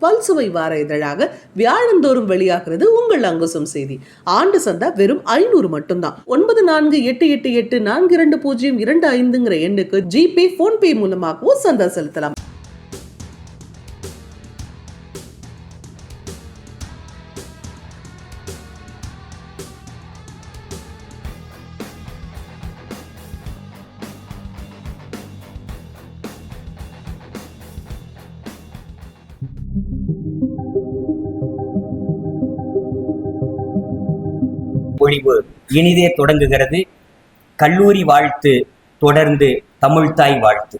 பல்சுவை வார இதழாக வியாழந்தோறும் வெளியாகிறது உங்கள் அங்குசம் செய்தி. ஆண்டு சந்தா வெறும் 500 மட்டும்தான். 9488842025 எண்ணுக்கு ஜிபே, போன்பே மூலமாகவும் சந்தா செலுத்தலாம். பொழிவு இனிதே தொடங்குகிறது. கல்லூரி வாழ்த்து தொடர்ந்து தமிழ்தாய் வாழ்த்து.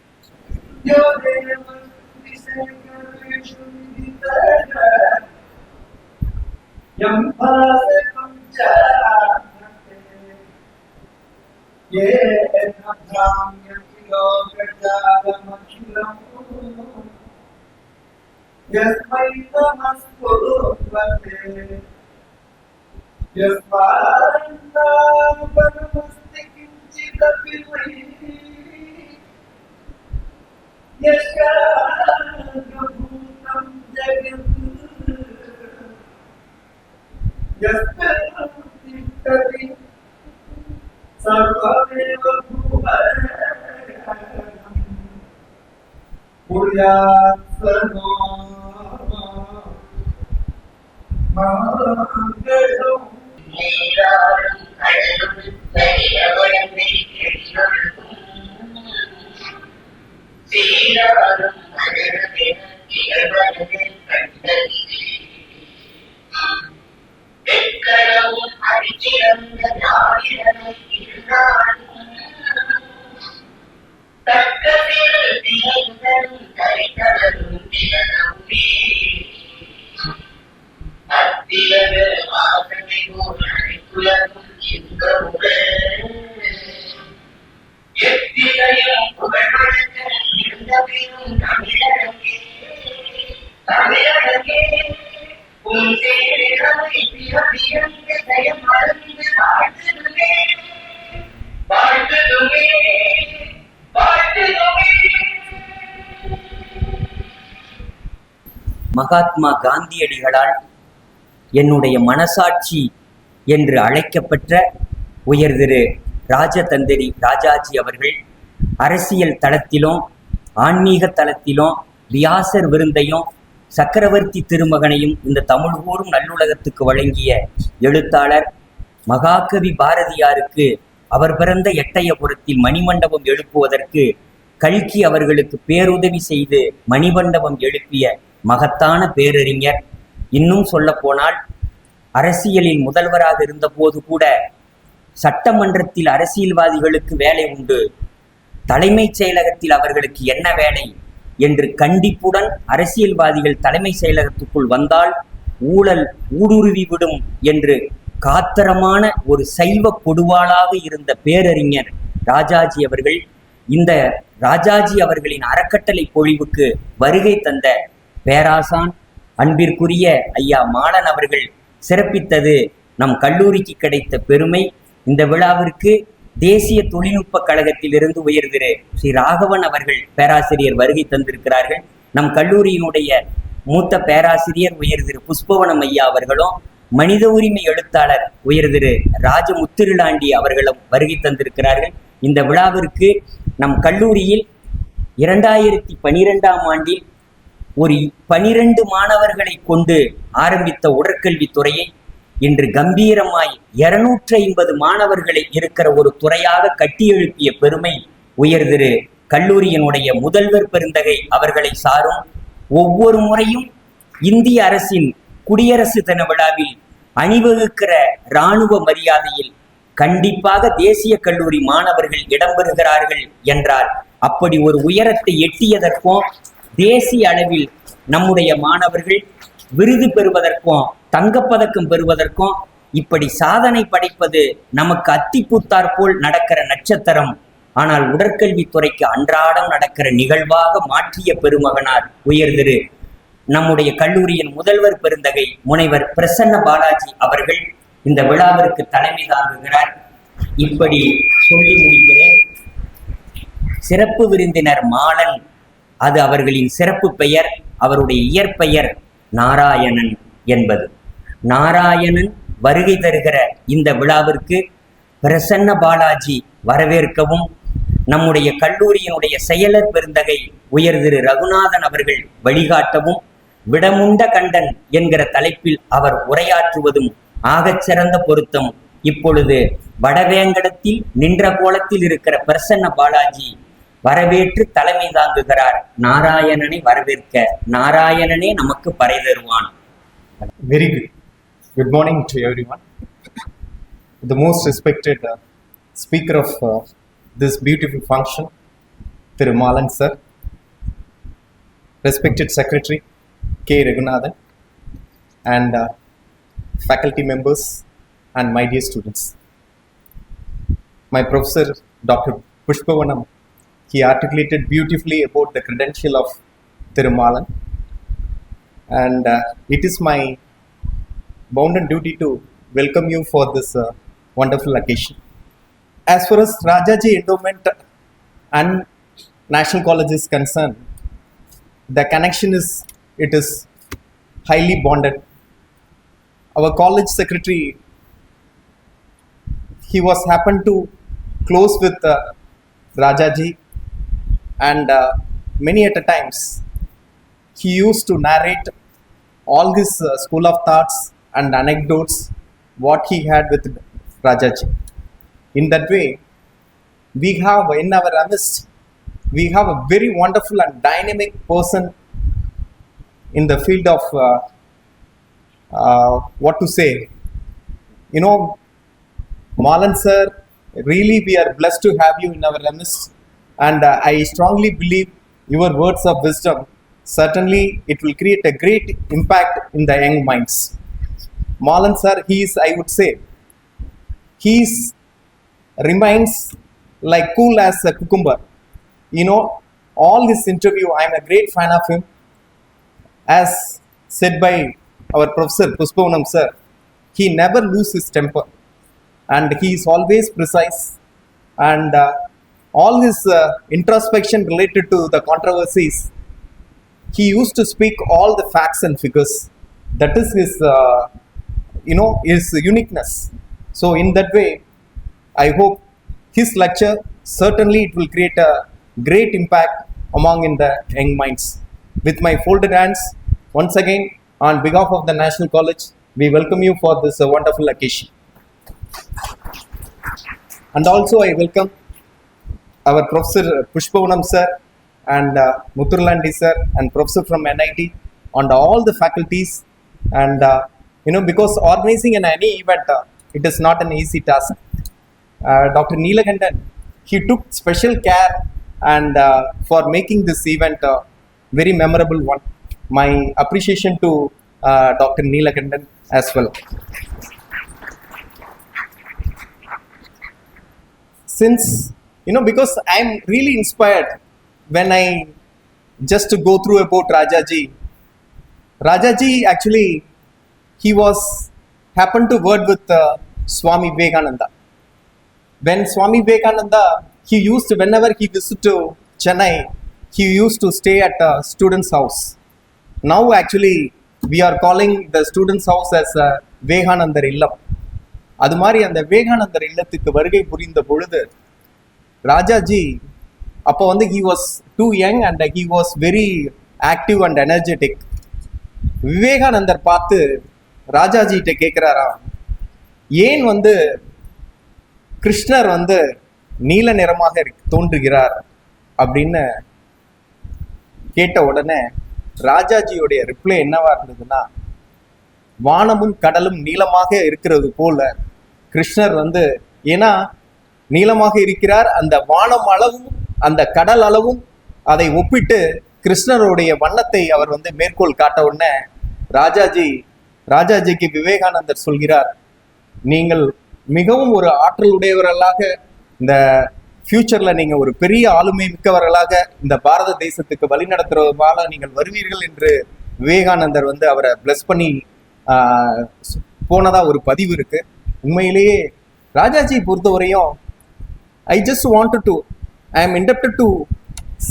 மகாத்மா காந்தியடிகளால் என்னுடைய மனசாட்சி என்று அழைக்கப்பட்ட உயர் திரு ராஜதந்திரி ராஜாஜி அவர்கள் அரசியல் தளத்திலும் ஆன்மீக தளத்திலும் வியாசர் விருந்தையும் சக்கரவர்த்தி திருமகனையும் இந்த தமிழ் கூறும் நல்லுலகத்துக்கு வழங்கிய எழுத்தாளர் மகாகவி பாரதியாருக்கு அவர் பிறந்த எட்டயபுரத்தில் மணிமண்டபம் எழுப்புவதற்கு கல்கி அவர்களுக்கு பேருதவி செய்து மணிமண்டபம் எழுப்பிய மகத்தான பேரறிஞர். இன்னும் சொல்ல போனால் அரசியலில் முதல்வராக இருந்த போது கூட சட்டமன்றத்தில் அரசியல்வாதிகளுக்கு வேலை உண்டு, தலைமைச் செயலகத்தில் அவர்களுக்கு என்ன வேலை என்று கண்டிப்புடன் அரசியல்வாதிகள் தலைமை செயலகத்துக்குள் வந்தால் ஊழல் ஊடுருவிவிடும் என்று காத்திரமான ஒரு சைவ கொடுவாளாக இருந்த பேரறிஞர் ராஜாஜி அவர்கள். இந்த ராஜாஜி அவர்களின் அறக்கட்டளை பொழிவுக்கு வருகை தந்த பேராசான் அன்பிற்குரிய ஐயா மாலன் அவர்கள் சிறப்பித்தது நம் கல்லூரிக்கு கிடைத்த பெருமை. இந்த விழாவிற்கு தேசிய தொழில்நுட்ப கழகத்திலிருந்து உயர் திரு ஸ்ரீ ராகவன் அவர்கள் பேராசிரியர் வருகை தந்திருக்கிறார்கள். நம் கல்லூரியினுடைய மூத்த பேராசிரியர் உயர் திரு புஷ்பவனம் ஐயா அவர்களும், மனித உரிமை எழுத்தாளர் உயர் திரு ராஜமுத்திருளாண்டி அவர்களும் வருகை தந்திருக்கிறார்கள். இந்த விழாவிற்கு நம் கல்லூரியில் 2012ஆம் ஆண்டில் ஒரு 12 மாணவர்களை கொண்டு ஆரம்பித்த உடற்கல்வித்துறையை இன்று கம்பீரமாய் 250 மாணவர்களை இருக்கிற ஒரு துறையாக கட்டியெழுப்பிய பெருமை உயர் திரு கல்லூரியினுடைய முதல்வர் பெருந்தகை அவர்களை சாரும். ஒவ்வொரு முறையும் இந்திய அரசின் குடியரசு தின விழாவில் அணிவகுக்கிற இராணுவ மரியாதையில் கண்டிப்பாக தேசிய கல்லூரி மாணவர்கள் இடம்பெறுகிறார்கள் என்றால் அப்படி ஒரு உயரத்தை எட்டியதற்கும் தேசிய அளவில் நம்முடைய மாணவர்கள் விருது பெறுவதற்கும் தங்கப்பதக்கம் பெறுவதற்கும் இப்படி சாதனை படைப்பது நமக்கு அத்திப்புத்தார் போல் நடக்கிற நட்சத்திரம். ஆனால் உடற்கல்வித்துறைக்கு அன்றாடம் நடக்கிற நிகழ்வாக மாற்றிய பெருமகனார் உயர் திரு நம்முடைய கல்லூரியின் முதல்வர் பெருந்தகை முனைவர் பிரசன்ன பாலாஜி அவர்கள் இந்த விழாவிற்கு தலைமை தாங்குகிறார். இப்படி சொல்லி முடிக்கிறேன். சிறப்பு விருந்தினர் மாலன், அது அவர்களின் சிறப்பு பெயர். அவருடைய இயற்பெயர் நாராயணன் என்பது. நாராயணன் வருகை தருகிற இந்த விழாவிற்கு பிரசன்ன பாலாஜி வரவேற்கவும், நம்முடைய கல்லூரியினுடைய செயலர் பெருந்தகை உயர் திரு ரகுநாதன் அவர்கள் வழிகாட்டவும், விடமுண்ட கண்டன் என்கிற தலைப்பில் அவர் உரையாற்றுவதும் ஆகச்சிறந்த பொருத்தம். இப்பொழுது வடவேங்கடத்தில் நின்ற கோலத்தில் இருக்கிற பிரசன்ன பாலாஜி வரவேற்று தலைமை தாங்குகிறார். நாராயணனை வரவேற்க. நாராயணனே நமக்கு பறை தருவான். Very good. Good morning to everyone. The most respected speaker of this beautiful function, Thiru Malan sir, respected secretary K. Raghunathan, and faculty members and my dear students. My professor Dr. Pushpavanam, he articulated beautifully about the credential of Thiru Malan, and it is my bounden duty to welcome you for this wonderful occasion. As far as Rajaji Endowment and National College is concerned, the connection is highly bonded. Our college secretary, he was happened to close with Rajaji, and many at a times he used to narrate all his school of thoughts and anecdotes what he had with Rajaji. In that way, we have in our midst, we have a very wonderful and dynamic person in the field of what to say. You know, Malan sir, really we are blessed to have you in our midst, and I strongly believe your words of wisdom, certainly it will create a great impact in the young minds. Malan sir, he is, I would say, he remains like cool as a cucumber. You know, all this interview, I am a great fan of him. As said by our professor Pushpavanam sir, he never loses his temper, and he is always precise, and all his introspection related to the controversies, he used to speak all the facts and figures. That is his his uniqueness. So in that way, I hope his lecture, certainly it will create a great impact among in the young minds. With my folded hands, once again, on behalf of the National College, we welcome you for this wonderful occasion. And also I welcome our Professor Pushpavanam sir and Muthurlandi sir and Professor from NIT and all the faculties. And because organizing any event, it is not an easy task. Dr. Neelakandan, he took special care and for making this event very memorable one. My appreciation to Dr. Neelakandan as well. Since, because I am really inspired when I just go through about Rajaji. Rajaji actually, he happened to work with Swami Vivekananda. When Swami Vivekananda, whenever he visited to Chennai, he used to stay at a student's house. Now actually, we are calling the student's house as Vivekananda Illam. அது மாதிரி அந்த விவேகானந்தர் இல்லத்துக்கு வருகை புரிந்த பொழுது ராஜாஜி அப்போ he was too young and he was very active and energetic. விவேகானந்தர் பார்த்து ராஜாஜிகிட்ட கேட்குறாராம், ஏன் கிருஷ்ணர் நீல நிறமாக தோன்றுகிறார் அப்படின்னு கேட்ட உடனே ராஜாஜியோடைய ரிப்ளை என்னவா இருந்ததுன்னா, வானமும் கடலும் நீளமாக இருக்கிறது போல கிருஷ்ணர் ஏன்னா நீளமாக இருக்கிறார், அந்த வானம் அளவும் அந்த கடல் அளவும் அதை ஒப்பிட்டு கிருஷ்ணருடைய வண்ணத்தை அவர் மேற்கோள் காட்ட உடனே ராஜாஜிக்கு விவேகானந்தர் சொல்கிறார், நீங்கள் மிகவும் ஒரு ஆற்றல் உடையவர்களாக இந்த ஃபியூச்சர்ல நீங்க ஒரு பெரிய ஆளுமை மிக்கவர்களாக இந்த பாரத தேசத்துக்கு வழி நடத்துறதுனால நீங்கள் வருவீர்கள் என்று விவேகானந்தர் அவரை பிளஸ் பண்ணி போனதா ஒரு பதிவு இருக்கு. உண்மையிலேயே ராஜாஜி பொறுத்தவரையும் I am indebted to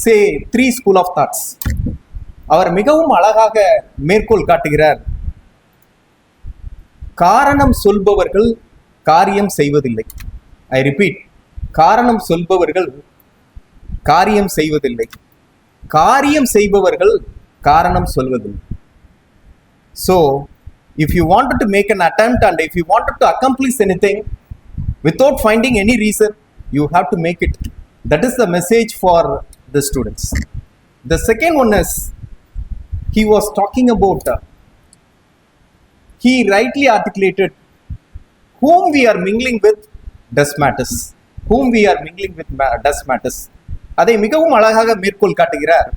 say 3 school of thoughts. அவர் மிகவும் அழகாக மேற்கோள் காட்டுகிறார். காரணம் சொல்பவர்கள் காரியம் செய்வதில்லை. ஐ ரிப்பீட், காரணம் சொல்பவர்கள் காரியம் செய்வதில்லை, காரியம் செய்பவர்கள் காரணம் சொல்வதில்லை. So if you wanted to make an attempt and if you wanted to accomplish anything without finding any reason, you have to make it. That is the message for the students. The second one is, he was talking about, he rightly articulated, whom we are mingling with does matters. Whom we are mingling with does matters. அதை மிகவும் அழகாக மேற்கோள் காட்டுகிறார்.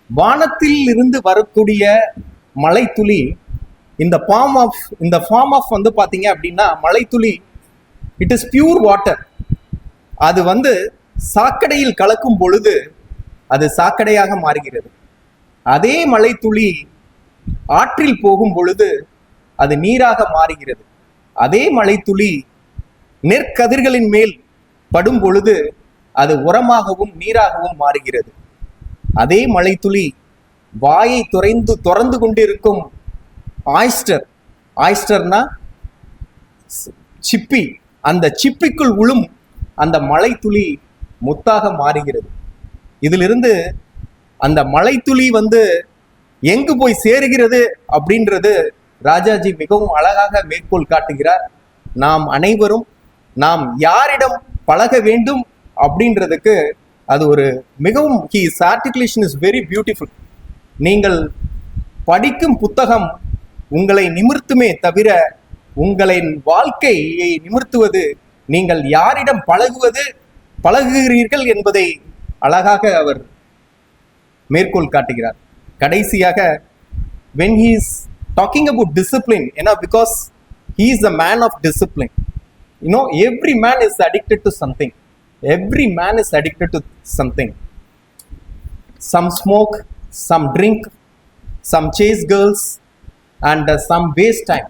வானத்தில் இருந்து வரக்கூடிய மழைத்துளி இந்த ஃபார்ம் ஆஃப் வந்து பார்த்தீங்க அப்படின்னா மழைத்துளி, இட் இஸ் பியூர் வாட்டர். அது வந்து சாக்கடையில் கலக்கும் பொழுது அது சாக்கடையாக மாறுகிறது. அதே மழைத்துளி ஆற்றில் போகும் பொழுது அது நீராக மாறுகிறது. அதே மழைத்துளி நெற்கதிர்களின் மேல் படும் பொழுது அது உரமாகவும் நீராகவும் மாறுகிறது. அதே மழைத்துளி வாயை திறந்து கொண்டிருக்கும் ஆயிஸ்டர்னா சிப்பி, அந்த சிப்பிக்குள் உளும் அந்த மழைத்துளி முத்தாக மாறுகிறது. இதிலிருந்து அந்த மழைத்துளி வந்து எங்கு போய் சேருகிறது அப்படின்றது ராஜாஜி மிகவும் அழகாக மேற்கோள் காட்டுகிறார். நாம் அனைவரும் நாம் யாரிடம் பழக வேண்டும் அப்படின்றதுக்கு அது ஒரு மிகவும் his articulation is very beautiful. நீங்கள் படிக்கும் புத்தகம் உங்களை நிமிர்த்துமே தவிர உங்களின் வாழ்க்கையை நிமிர்த்துவது நீங்கள் யாரிடம் பழகுகிறீர்கள் என்பதை அழகாக அவர் மேற்கோள் காட்டுகிறார். கடைசியாக when he is talking about discipline, because he is a man of discipline. Every man is addicted to something. Every man is addicted to something. Some smoke, some drink, some chase girls, and some waste time.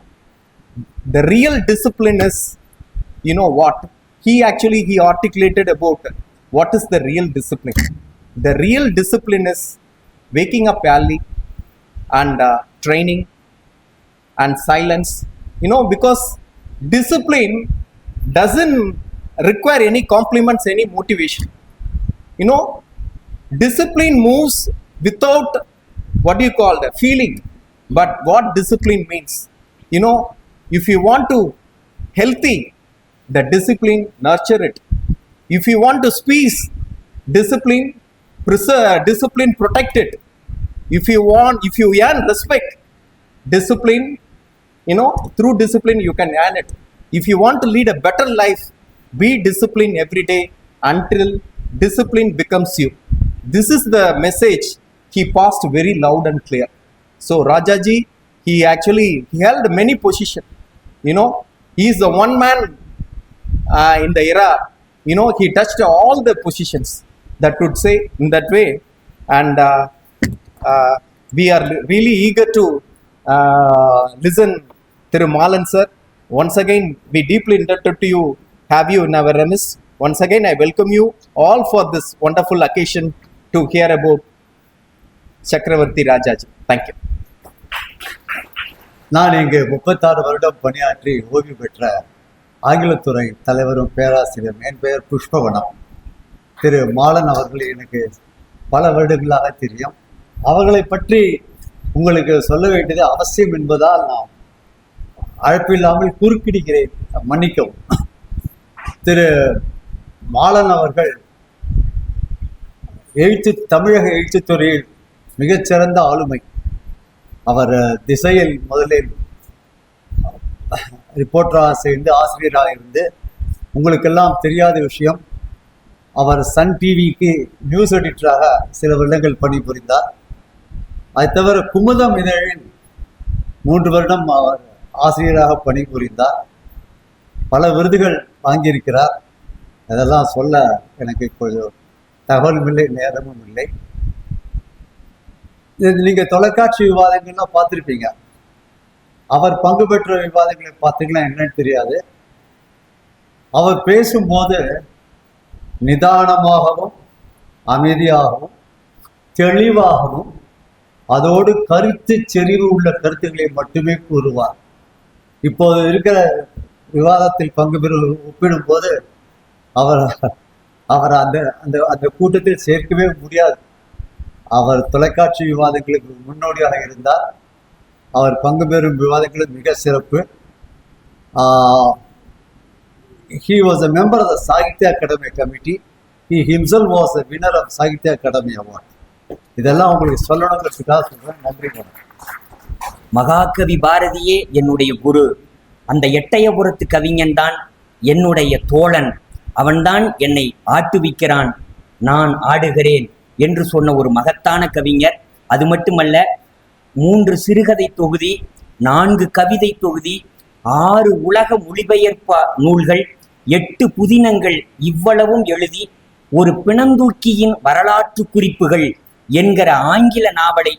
The real discipline is, what? He articulated about what is the real discipline. The real discipline is waking up early and training and silence. Because discipline doesn't require any compliments, any motivation. Discipline moves without the feeling. But what discipline means, if you want to healthy, the discipline nurture it. If you want to squeeze, discipline preserve, discipline protect it. If you earn respect, discipline, through discipline you can earn it. If you want to lead a better life, be disciplined every day until discipline becomes you. This is the message he passed very loud and clear. So Rajaji, he held many positions. He is the one man in the era, he touched all the positions, that would say in that way. And we are really eager to listen Thiru Malan sir. Once again, we deeply indebted to you, have you in our remiss. Once again, I welcome you all for this wonderful occasion to hear about Chakravarti Rajaji. Thank you. நான் இங்கு 36 வருடம் பணியாற்றி ஓய்வு பெற்ற ஆங்கிலத்துறை தலைவரும் பேராசிரியர். என் பெயர் புஷ்பவனம். திரு மாலன் அவர்கள் எனக்கு பல வருடங்களாக தெரியும். அவர்களை பற்றி உங்களுக்கு சொல்ல வேண்டியது அவசியம் என்பதால் நான் அழைப்பில்லாமல் குறுக்கிடுகிறேன், மன்னிக்கவும். திரு மாலன் அவர்கள் தமிழக எழுத்துத்துறையில் மிகச்சிறந்த ஆளுமை. அவர் திசையில் முதலில் ரிப்போர்ட்டராக சேர்ந்து ஆசிரியராக இருந்து, உங்களுக்கெல்லாம் தெரியாத விஷயம், அவர் சன் டிவிக்கு நியூஸ் எடிட்டராக சில வருடங்கள் பணிபுரிந்தார். அது தவிர குமுதம் இதழில் 3 வருடம் அவர் ஆசிரியராக பணிபுரிந்தார். பல விருதுகள் வாங்கியிருக்கிறார். அதெல்லாம் சொல்ல எனக்கு கொஞ்சம் தகவலும் இல்லை, நேரமும் இல்லை. நீங்கள் தொலைக்காட்சி விவாதங்கள்லாம் பார்த்துருப்பீங்க. அவர் பங்கு பெற்ற விவாதங்களை பார்த்தீங்கன்னா என்னன்னு தெரியாது. அவர் பேசும்போது நிதானமாகவும் அமைதியாகவும் தெளிவாகவும் அதோடு கருத்து செறிவு உள்ள கருத்துக்களை மட்டுமே கூறுவார். இப்போது இருக்கிற விவாதத்தில் பங்கு பெற ஒப்பிடும்போது அவர் அவர் அந்த அந்த அந்த கூட்டத்தில் சேர்க்கவே முடியாது. அவர் தொலைக்காட்சி விவாதங்களுக்கு முன்னோடியாக இருந்தார். அவர் பங்கு பெறும் விவாதங்களும் மிக சிறப்பு. He was a member of the Sahitya Academy Committee. He himself was a winner of Sahitya Academy Award. இதெல்லாம் உங்களுக்கு சொல்லணுங்கிறதுக்காக சொல்றேன். நன்றி. மகாகவி பாரதியே என்னுடைய குரு, அந்த எட்டயபுரத்து கவிஞன் தான் என்னுடைய தோழன், அவன்தான் என்னை ஆட்டுவிக்கிறான், நான் ஆடுகிறேன் என்று சொன்ன ஒரு மகத்தான கவிஞர். அது மட்டுமல்ல, 3 சிறுகதை தொகுதி, 4 கவிதை தொகுதி, 6 உலக மொழிபெயர்ப்பு நூல்கள், 8 புதினங்கள், இவ்வளவும் எழுதி ஒரு பிணந்தூக்கியின் வரலாற்று குறிப்புகள் என்கிற ஆங்கில நாவலை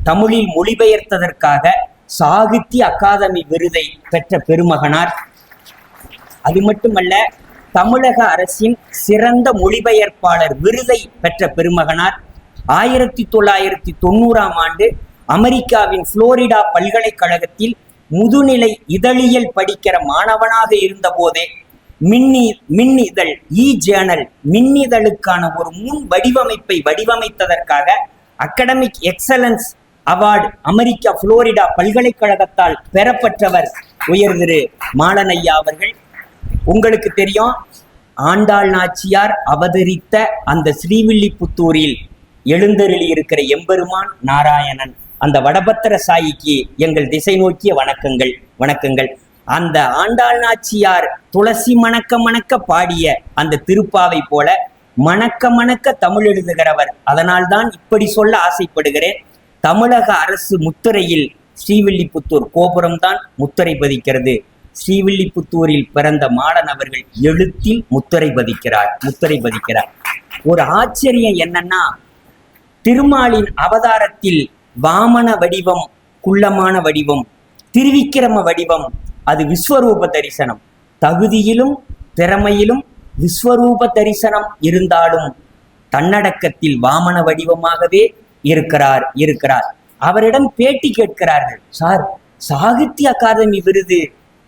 தமிழில் மொழிபெயர்த்ததற்காக சாகித்ய அகாதமி விருதை பெற்ற பெருமகனார். அது மட்டுமல்ல, தமிழக அரசின் சிறந்த மொழிபெயர்ப்பாளர் விருதை பெற்ற பெருமகனார். 1990ஆம் ஆண்டு அமெரிக்காவின் புளோரிடா பல்கலைக்கழகத்தில் முதுநிலை இதழியல் படிக்கிற மாணவனாக இருந்த போதே மின்னிதழ் ஜேர்னல் மின்னிதழுக்கான ஒரு முன் வடிவமைப்பை வடிவமைத்ததற்காக academic excellence award America Florida பல்கலைக்கழகத்தால் பெறப்பட்டவர் உயர் திரு மாலன் ஐயா அவர்கள். உங்களுக்கு தெரியும், ஆண்டாள் நாச்சியார் அவதரித்த அந்த ஸ்ரீவில்லிபுத்தூரில் எழுந்தருளி இருக்கிற எம்பெருமான் நாராயணன், அந்த வடபத்திர சாயிக்கு எங்கள் திசை நோக்கிய வணக்கங்கள். அந்த ஆண்டாள் நாச்சியார் துளசி மணக்க மணக்க பாடிய அந்த திருப்பாவை போல மணக்க மணக்க தமிழ் எழுதுகிறவர். அதனால்தான் இப்படி சொல்ல ஆசைப்படுகிறேன். தமிழக அரசு முத்திரையில் ஸ்ரீவில்லிபுத்தூர் கோபுரம்தான் முத்திரை பதிக்கிறது. ஸ்ரீவில்லிபுத்தூரில் பிறந்த மாலன் அவர்கள் எழுத்தில் முத்திரை பதிக்கிறார். ஒரு ஆச்சரியம் என்னன்னா, திருமாலின் அவதாரத்தில் வாமன வடிவம், குள்ளமான வடிவம், திருவிக்கிரம வடிவம், அது விஸ்வரூப தரிசனம். தகுதியிலும் திறமையிலும் விஸ்வரூப தரிசனம் இருந்தாலும் தன்னடக்கத்தில் வாமன வடிவமாகவே இருக்கிறார். அவரிடம் பேட்டி கேட்கிறார்கள், சார், சாகித்ய அகாதமி விருது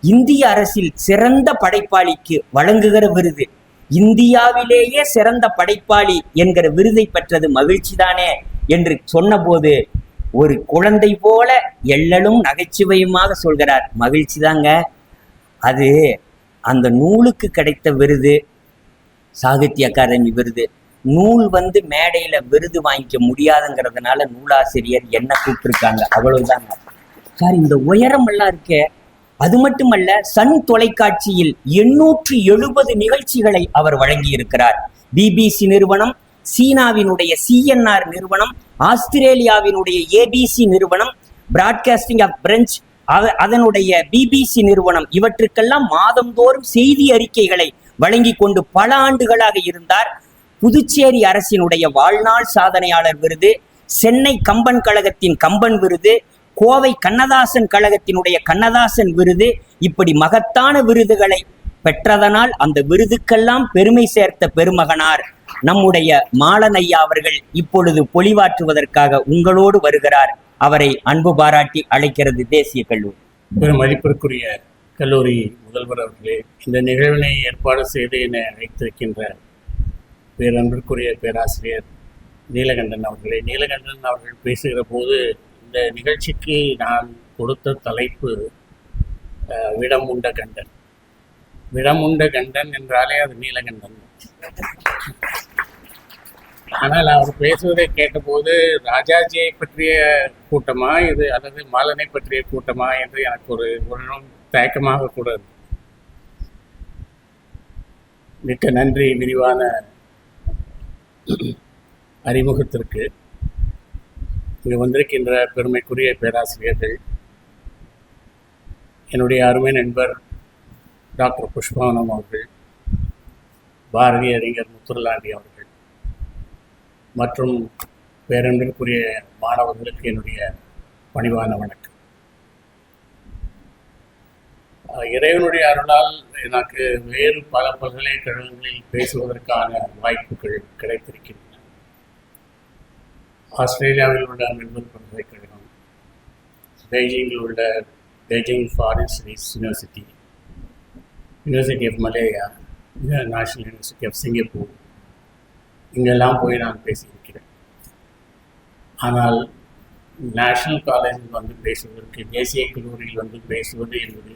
இந்திய அரசில் சிறந்த படைப்பாளிக்கு வழங்குகிற விருது, இந்தியாவிலேயே சிறந்த படைப்பாளி என்கிற விருதை பெற்றது மகிழ்ச்சி தானே என்று சொன்னபோது ஒரு குழந்தை போல எள்ளலும் நகைச்சுவையுமாக சொல்கிறார், மகிழ்ச்சி தாங்க, அது அந்த நூலுக்கு கிடைத்த விருது, சாகித்ய அகாதமி விருது. நூல் மேடையில விருது வாங்கிக்க முடியாதுங்கிறதுனால நூலாசிரியர் என்ன கூப்பிட்டுருக்காங்க, அவ்வளவுதாங்க சார். இந்த உயரம் எல்லாம் இருக்கே. அது மட்டுமல்ல, சன் தொலைக்காட்சியில் 870 நிகழ்ச்சிகளை அவர் வழங்கி இருக்கிறார். பிபிசி நிறுவனம், சீனாவினுடைய சிஎன்ஆர் நிறுவனம், ஆஸ்திரேலியாவினுடைய ஏபிசி நிறுவனம், பிராட்காஸ்டிங் ஆஃப் பிரெஞ்ச் அதனுடைய பிபிசி நிறுவனம், இவற்றுக்கெல்லாம் மாதந்தோறும் செய்தி அறிக்கைகளை வழங்கி கொண்டு பல ஆண்டுகளாக இருந்தார். புதுச்சேரி அரசினுடைய வாழ்நாள் சாதனையாளர் விருது, சென்னை கம்பன் கழகத்தின் கம்பன் விருது, கோவை கண்ணதாசன் கழகத்தினுடைய கண்ணதாசன் விருது, இப்படி மகத்தான விருதுகளை பெற்றதனால் அந்த விருதுக்கெல்லாம் பெருமை சேர்த்த பெருமகனார் நம்முடைய மாலன் ஐயா அவர்கள் இப்பொழுது பொலிவாற்றுவதற்காக உங்களோடு வருகிறார். அவரை அன்பு பாராட்டி அழைக்கிறது தேசிய கல்லூரி. பெரும் மதிப்பிற்குரிய கல்லூரி முதல்வர் அவர்களே, இந்த நிகழ்வினை ஏற்பாடு செய்து என்னை அழைத்திருக்கின்ற பேரன்பிற்குரிய பேராசிரியர் நீலகண்டன் அவர்களே, நீலகண்டன் அவர்கள் பேசுகிற போது இந்த நிகழ்ச்சிக்கு நான் கொடுத்த தலைப்பு விடமுண்ட கண்டன். விடமுண்ட கண்டன் என்றாலே அது நீலகண்டன். ஆனால் அவர் பேசுவதை கேட்டபோது ராஜாஜியை பற்றிய கூட்டமா இது அல்லது மாலனை பற்றிய கூட்டமா என்று எனக்கு ஒரு தயக்கமாக கூட. மிக்க நன்றி விரிவான அறிமுகத்திற்கு. இங்கு வந்திருக்கின்ற பெருமைக்குரிய பேராசிரியர்கள், என்னுடைய அருமை நண்பர் டாக்டர் புஷ்பவனம் அவர்கள், பாரதிய அறிஞர் முத்துரலாண்டி அவர்கள் மற்றும் பேரன்பிற்குரிய மாணவர்களுக்கு என்னுடைய பணிவான வணக்கம். இறைவனுடைய அருளால் எனக்கு வேறு பல பல்கலைக்கழகங்களில் பேசுவதற்கான வாய்ப்புகள் கிடைத்திருக்கின்றன. ஆஸ்திரேலியாவில் உள்ள மெல்பர்ன் பல்கலைக்கழகம், பெய்ஜிங்கில் உள்ள Beijing foreign studies university, university of Malaya, national university of Singapore, இங்கெல்லாம் போய் நான் பேசியிருக்கிறேன். ஆனால் நேஷனல் காலேஜில் வந்து பேசுவதற்கு, தேசிய கல்லூரியில் வந்து பேசுவது என்பது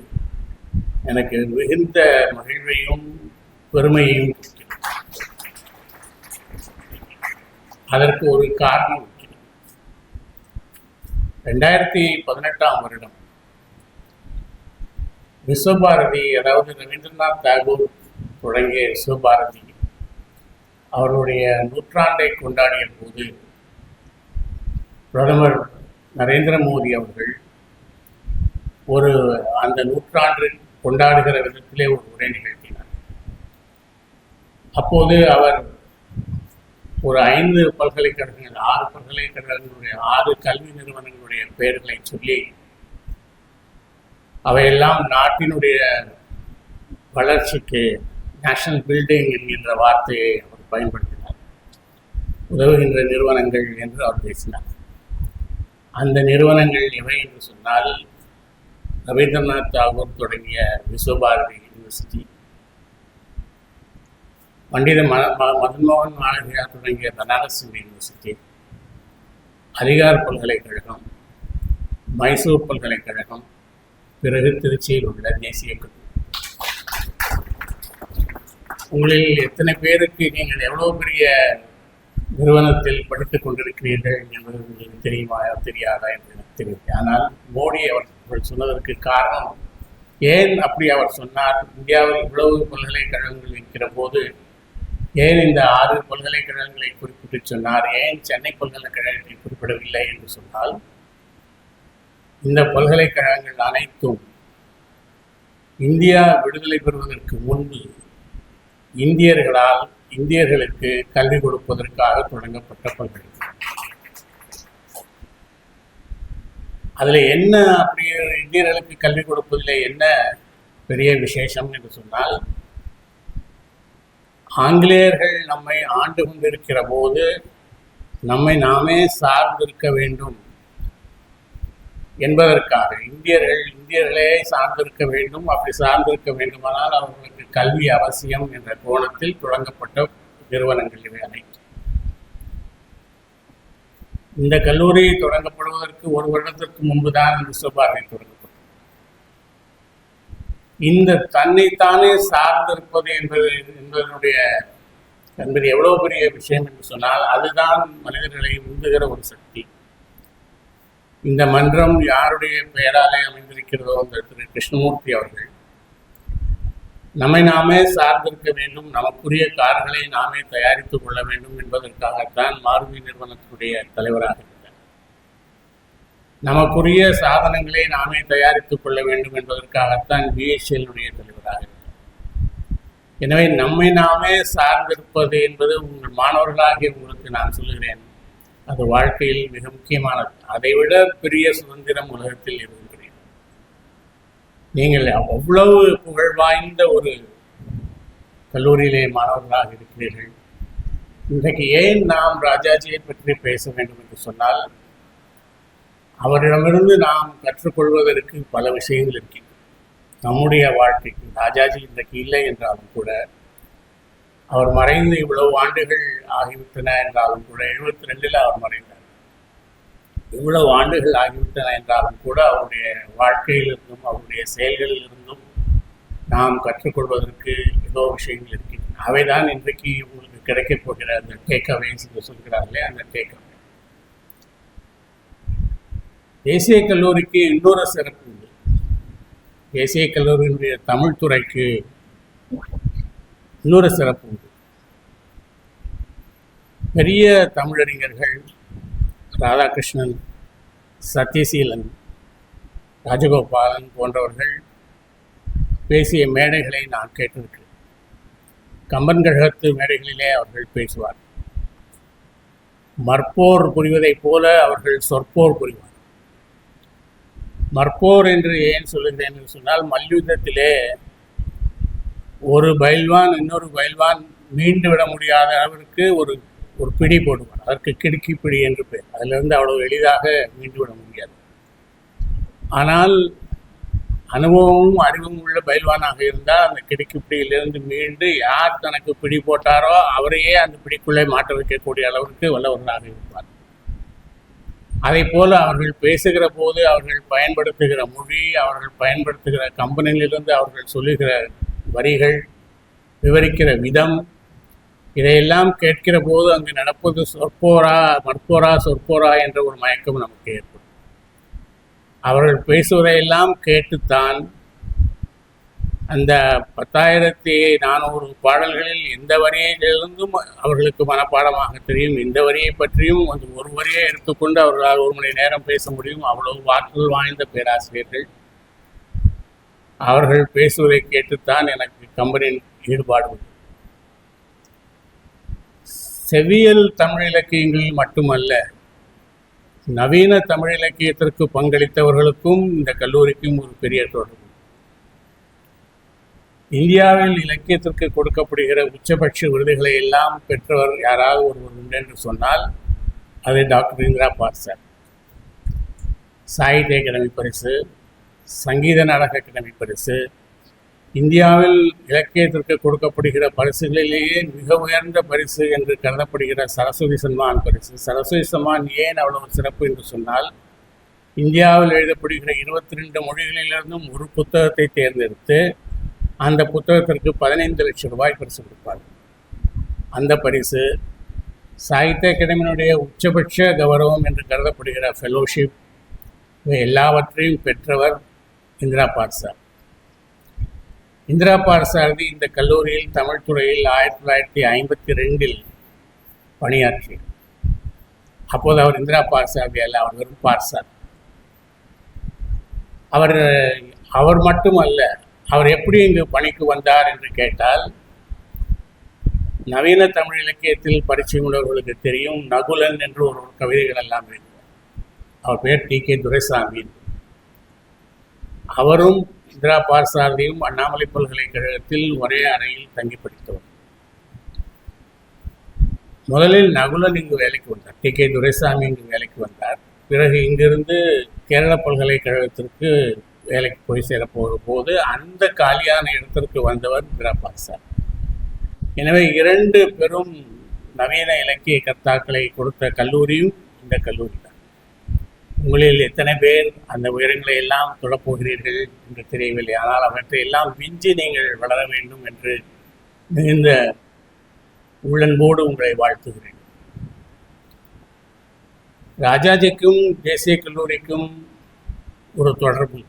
எனக்கு மிகுந்த மகிழ்வையும் பெருமையையும் கொடுக்கிறது. அதற்கு ஒரு காரணம் இருக்கிறது. 2018ஆம் வருடம் விஸ்வபாரதி, அதாவது ரவீந்திரநாத் தாகூர் தொடங்கிய விஸ்வபாரதி அவருடைய நூற்றாண்டை கொண்டாடிய போது பிரதமர் நரேந்திர மோடி அவர்கள் அந்த நூற்றாண்டு கொண்டாடுகிற விதத்திலே ஒரு உரை நிகழ்த்தினார். அப்போது அவர் ஒரு 5 பல்கலைக்கழகங்கள், 6 பல்கலைக்கழகங்களுடைய 6 கல்வி நிறுவனங்களுடைய பெயர்களை சொல்லி அவையெல்லாம் நாட்டினுடைய வளர்ச்சிக்கு, நேஷனல் பில்டிங் என்கின்ற வார்த்தையை அவர் பயன்படுத்தினார். உதவுகின்ற நிறுவனங்கள் என்று அவர் பேசினார். அந்த நிறுவனங்கள் எவை என்று சொன்னால், ரவீந்திரநாத் தாகூர் தொடங்கிய விஸ்வபாரதி யூனிவர்சிட்டி, பண்டித மதன்மோகன் மாளவியா தொடங்கிய பனாரஸ் யூனிவர்சிட்டி, அலிகார் பல்கலைக்கழகம், மைசூர் பல்கலைக்கழகம், பிறகு திருச்சியில் உள்ள தேசிய கல்லூரி. உங்களில் எத்தனை பேருக்கு நீங்கள் எவ்வளோ பெரிய நிறுவனத்தில் படித்துக் கொண்டிருக்கிறீர்கள் என்பது உங்களுக்கு தெரியுமா தெரியாதா என்று எனக்கு தெரியும். ஆனால் மோடி அவர்கள் சொன்னதற்கு காரணம், ஏன் அப்படி அவர் சொன்னார்? இந்தியாவில் இவ்வளவு பல்கலைக்கழகங்கள் இருக்கிற போது ஏன் இந்த 6 பல்கலைக்கழகங்களை குறிப்பிட்டு சொன்னார்? ஏன் சென்னை பல்கலைக்கழகத்தை குறிப்பிடவில்லை என்று சொன்னால், இந்த பல்கலைக்கழகங்கள் அனைத்தும் இந்தியா விடுதலை பெறுவதற்கு முன்பு இந்தியர்களுக்கு கல்வி கொடுப்பதற்காக தொடங்கப்பட்ட பல்கலைக்கழகம். அதில் என்ன அப்படி இந்தியர்களுக்கு கல்வி கொடுப்பதில் என்ன பெரிய விசேஷம் என்று சொன்னால், ஆங்கிலேயர்கள் நம்மை ஆண்டு கொண்டிருக்கிற போது நம்மை நாமே சார்ந்திருக்க வேண்டும் என்பதற்காக, இந்தியர்களே சார்ந்திருக்க வேண்டும். அப்படி சார்ந்திருக்க வேண்டுமானால் அவர்களுக்கு கல்வி அவசியம் என்ற கோணத்தில் தொடங்கப்பட்ட நிறுவனங்கள் இவை அனைத்து. இந்த கல்லூரி தொடங்கப்படுவதற்கு 1 வருடத்திற்கு முன்புதான் விஸ்வபாரதி தொடங்கப்பட்டது. இந்த தன்னைத்தானே சார்ந்திருப்பது என்பது எவ்வளவு பெரிய விஷயம் என்று சொன்னால், அதுதான் மனிதர்களை உந்துகிற ஒரு சக்தி. இந்த மன்றம் யாருடைய பெயராலே அமைந்திருக்கிறதோ, அந்த திரு கிருஷ்ணமூர்த்தி அவர்கள், நம்மை நாமே சார்ந்திருக்க வேண்டும், நமக்குரிய கார்களை நாமே தயாரித்துக் கொள்ள வேண்டும் என்பதற்காகத்தான் மாருதி நிறுவனத்தினுடைய தலைவராக இருந்தார். நமக்குரிய சாதனங்களை நாமே தயாரித்துக் கொள்ள வேண்டும் என்பதற்காகத்தான் பிஎஸ்எல்னுடைய தலைவராக இருந்தார். எனவே நம்மை நாமே சார்ந்திருப்பது என்பது உங்கள் மாணவர்களாகிய உங்களுக்கு நான் சொல்லுகிறேன், அது வாழ்க்கையில் மிக முக்கியமானது. அதைவிட பெரிய சுதந்திரம் உலகத்தில் இருக்கிறது. நீங்கள் அவ்வளவு புகழ் வாய்ந்த ஒரு கல்லூரியிலே மாணவர்களாக இருக்கிறீர்கள். இன்றைக்கு ஏன் நாம் ராஜாஜியை பற்றி பேச வேண்டும் என்று சொன்னால், அவரிடமிருந்து நாம் கற்றுக்கொள்வதற்கு பல விஷயங்கள் இருக்கின்றன. நம்முடைய வாழ்க்கைக்கு ராஜாஜி இன்றைக்கு இல்லை என்றாலும் கூட, அவர் மறைந்து இவ்வளவு ஆண்டுகள் ஆகிவிட்டன என்றாலும் கூட, 72 அவர் மறைந்தார். இவ்வளவு ஆண்டுகள் ஆகிவிட்டன என்றாலும் கூட, அவருடைய வாழ்க்கையிலிருந்தும் அவருடைய செயல்களில் இருந்தும் நாம் கற்றுக்கொள்வதற்கு ஏதோ விஷயங்கள் இருக்கின்றன. அவைதான் இன்றைக்கு உங்களுக்கு கிடைக்கப் போகிற அந்த டேக்அவேஸ் என்று சொல்கிறார்களே, அந்த டேக்அவே. தேசிய கல்லூரிக்கு இன்னொரு சிறப்பு உண்டு. தேசிய கல்லூரியினுடைய தமிழ் துறைக்கு இன்னொரு சிறப்பு உண்டு. பெரிய தமிழறிஞர்கள் ராதாகிருஷ்ணன், சத்யசீலன், ராஜகோபாலன் போன்றவர்கள் பேசிய மேடைகளை நான் கேட்டிருக்கிறேன். கம்பன் கழகத்து மேடைகளிலே அவர்கள் பேசுவார். மற்போர் புரிவதைப் போல அவர்கள் சொற்போர் புரிவார். மற்போர் என்று ஏன் சொல்லுகிறேன் என்று சொன்னால், மல்யுத்தத்திலே ஒரு பயில்வான் இன்னொரு பயில்வான் மீண்டு விட முடியாத அளவிற்கு ஒரு பிடி போடுவார். அதற்கு கிடுக்கி பிடி என்று பெயர். அதிலிருந்து அவ்வளவு எளிதாக மீண்டு விட முடியாது. ஆனால் அனுபவமும் அறிவும் உள்ள பயில்வானாக இருந்தால் அந்த கிடுக்கிப்பிடியிலிருந்து மீண்டு யார் தனக்கு பிடி போட்டாரோ அவரையே அந்த பிடிக்குள்ளே மாட்ட வைக்கக்கூடிய அளவிற்கு வல்லவர்களாக இருப்பார். அதை போல அவர்கள் பேசுகிற போது அவர்கள் பயன்படுத்துகிற மொழி, அவர்கள் பயன்படுத்துகிற கம்பெனியிலிருந்து அவர்கள் சொல்லுகிற வரிகள், விவரிக்கிற விதம், இதையெல்லாம் கேட்கிற போது அங்கு நடப்பது சொற்போரா சொற்போரா என்ற ஒரு மயக்கம் நமக்கு ஏற்படும். அவர்கள் பேசுவதையெல்லாம் கேட்டுத்தான் அந்த 10,400 பாடல்களில் எந்த வரியிலிருந்தும் அவர்களுக்கு மனப்பாடமாக தெரியும். இந்த வரியை பற்றியும் அந்த ஒரு வரியை எடுத்துக்கொண்டு அவர்களால் 1 மணி நேரம் பேச முடியும். அவ்வளவு ஆற்றல் வாய்ந்த பேராசிரியர்கள். அவர்கள் பேசுவதை கேட்டுத்தான் எனக்கு கம்பெனியின் ஈடுபாடு உண்டு. செவ்வியல் தமிழ் இலக்கியங்களில் மட்டுமல்ல, நவீன தமிழ் இலக்கியத்திற்கு பங்களித்தவர்களுக்கும் இந்த கல்லூரிக்கும் ஒரு பெரிய தொடர்பு. இந்தியாவில் இலக்கியத்திற்கு கொடுக்கப்படுகிற உச்சபட்ச விருதுகளை எல்லாம் பெற்றவர் யாராவது ஒருவர் உண்டு என்று சொன்னால் அது டாக்டர் இந்திரா பார்சார். சாகித்ய அகாடமி பரிசு, சங்கீத நாடக அகாடமி பரிசு, இந்தியாவில் இலக்கியத்திற்கு கொடுக்கப்படுகிற பரிசுகளிலேயே மிக உயர்ந்த பரிசு என்று கருதப்படுகிற சரஸ்வதி சன்மான் பரிசு. சரஸ்வதி சன்மான் ஏன் அவ்வளவு சிறப்பு என்று சொன்னால், இந்தியாவில் எழுதப்படுகிற 22 மொழிகளிலிருந்தும் ஒரு புத்தகத்தை தேர்ந்தெடுத்து அந்த புத்தகத்திற்கு 15 லட்சம் ரூபாய் பரிசு கொடுப்பார்கள். அந்த பரிசு, சாகித்ய அகாடமியினுடைய உச்சபட்ச கௌரவம் என்று கருதப்படுகிற ஃபெலோஷிப், இவை எல்லாவற்றையும் பெற்றவர் இந்திரா பார்சார். இந்திரா பார்சாரதி இந்த கல்லூரியில் தமிழ் துறையில் 1952 பணியாற்றினார். அப்போது அவர் இந்திரா பார்சாரதி அல்ல, அவர் வெறும் பார்சார். அவர் மட்டுமல்ல, அவர் எப்படி இங்கு பணிக்கு வந்தார் என்று கேட்டால், நவீன தமிழ் இலக்கியத்தில் பரிச்சயம் உள்ளவர்களுக்கு தெரியும், நகுலன் என்று ஒரு கவிதைகள் எல்லாம் எழுதுவார். அவர் பேர் டி.கே. துரைசாமி. அவரும் இந்திரா பார்சாரதியும் அண்ணாமலை பல்கலைக்கழகத்தில் ஒரே அறையில் தங்கி படித்தவர். முதலில் நகுலன் இங்கு வேலைக்கு வந்தார், டி.கே. துரைசாமி இங்கு வேலைக்கு வந்தார். பிறகு இங்கிருந்து கேரள பல்கலைக்கழகத்திற்கு வேலைக்கு போய் சேரப்போகிற போது அந்த காலியான இடத்திற்கு வந்தவர் இந்திரா பார்சார். எனவே 2 பெரும் நவீன இலக்கிய கர்த்தாக்களை கொடுத்த கல்லூரியும் இந்த கல்லூரி தான். உங்களில் எத்தனை பேர் அந்த உயரங்களை எல்லாம் தொடப்போகிறீர்கள் என்று தெரியவில்லை. ஆனால் அவற்றை எல்லாம் விஞ்சி நீங்கள் வளர வேண்டும் என்று மிகுந்த உள்ளன்போடு உங்களை வாழ்த்துகிறேன். ராஜாஜிக்கும் தேசிய கல்லூரிக்கும் ஒரு தொடர்பு.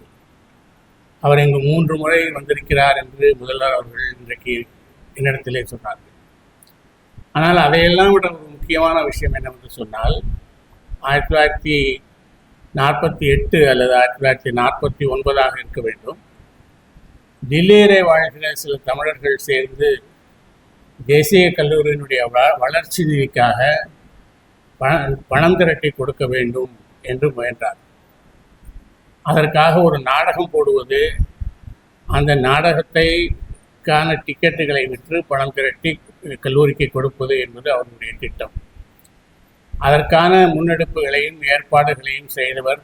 அவர் இங்கு 3 முறை வந்திருக்கிறார் என்று முதல்வர் அவர்கள் இன்றைக்கு என்னிடத்திலே சொன்னார்கள். ஆனால் அதையெல்லாம் விட ஒரு முக்கியமான விஷயம் என்னவென்று சொன்னால், 1948 அல்லது 1949 இருக்க வேண்டும், தில்லியிலே வாழ்கிற சில தமிழர்கள் சேர்ந்து தேசிய கல்லூரியினுடைய வளர்ச்சி நிதிக்காக பணம் திரட்டி கொடுக்க வேண்டும் என்று முயன்றார். அதற்காக ஒரு நாடகம் போடுவது, அந்த நாடகத்தைக்கான டிக்கெட்டுகளை விற்று பணம் திரட்டி கல்லூரிக்கு கொடுப்பது என்பது அவருடைய திட்டம். அதற்கான முன்னெடுப்புகளையும் ஏற்பாடுகளையும் செய்தவர்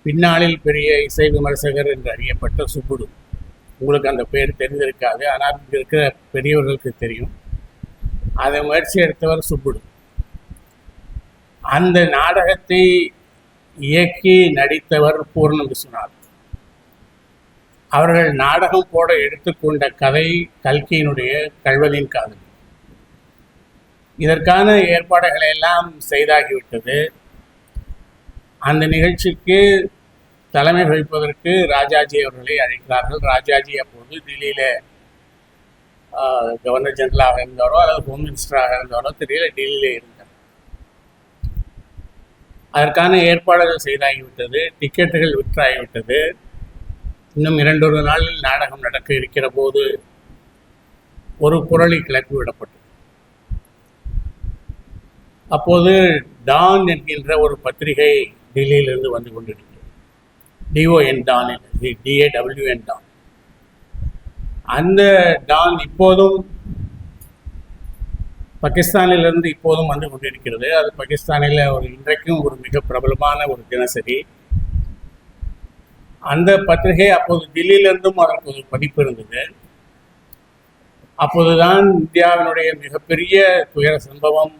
பின்னாளில் பெரிய இசை விமர்சகர் என்று அறியப்பட்ட சுப்புடு. உங்களுக்கு அந்த பேர் தெரிந்திருக்காது, ஆனால் இங்கே இருக்கிற பெரியவர்களுக்கு தெரியும். அதை முயற்சி எடுத்தவர் சுப்புடு. அந்த நாடகத்தை இயக்கி நடித்தவர் பூர்ண விஸ்வநாத். அவர்கள் நாடகம் போட எடுத்துக்கொண்ட கதை கல்கியினுடைய கள்வனின் காதல். இதற்கான ஏற்பாடுகளை எல்லாம் செய்தாகிவிட்டது. அந்த நிகழ்ச்சிக்கு தலைமை வகிப்பதற்கு ராஜாஜி அவர்களை அழைக்கிறார்கள். ராஜாஜி அப்போது தில்லியில் கவர்னர் ஜெனரலாக இருந்தாரோ அல்லது ஹோம் மினிஸ்டராக இருந்தாரோ தெரியல, டெல்லியிலே இருந்தார். அதற்கான ஏற்பாடுகள் செய்தாகிவிட்டது, டிக்கெட்டுகள் விற்றாகிவிட்டது. இன்னும் 2-1 நாளில் நாடகம் நடக்க இருக்கிற போது ஒரு புரளி கிளப்பி விடப்பட்டது. அப்போது டான் என்கின்ற ஒரு பத்திரிகை டெல்லியிலிருந்து வந்து கொண்டிருக்கிறது. DON Dawn, DAWN Dawn. அந்த டான் இப்போதும் பாகிஸ்தானிலிருந்து இப்போதும் வந்து கொண்டிருக்கிறது. அது பாகிஸ்தானில் இன்றைக்கும் ஒரு மிக பிரபலமான ஒரு தினசரி. அந்த பத்திரிகை அப்போது தில்லியிலிருந்தும் அதற்கு ஒரு பதிப்பு இருந்தது. அப்போதுதான் இந்தியாவினுடைய மிகப்பெரிய துயர சம்பவம்,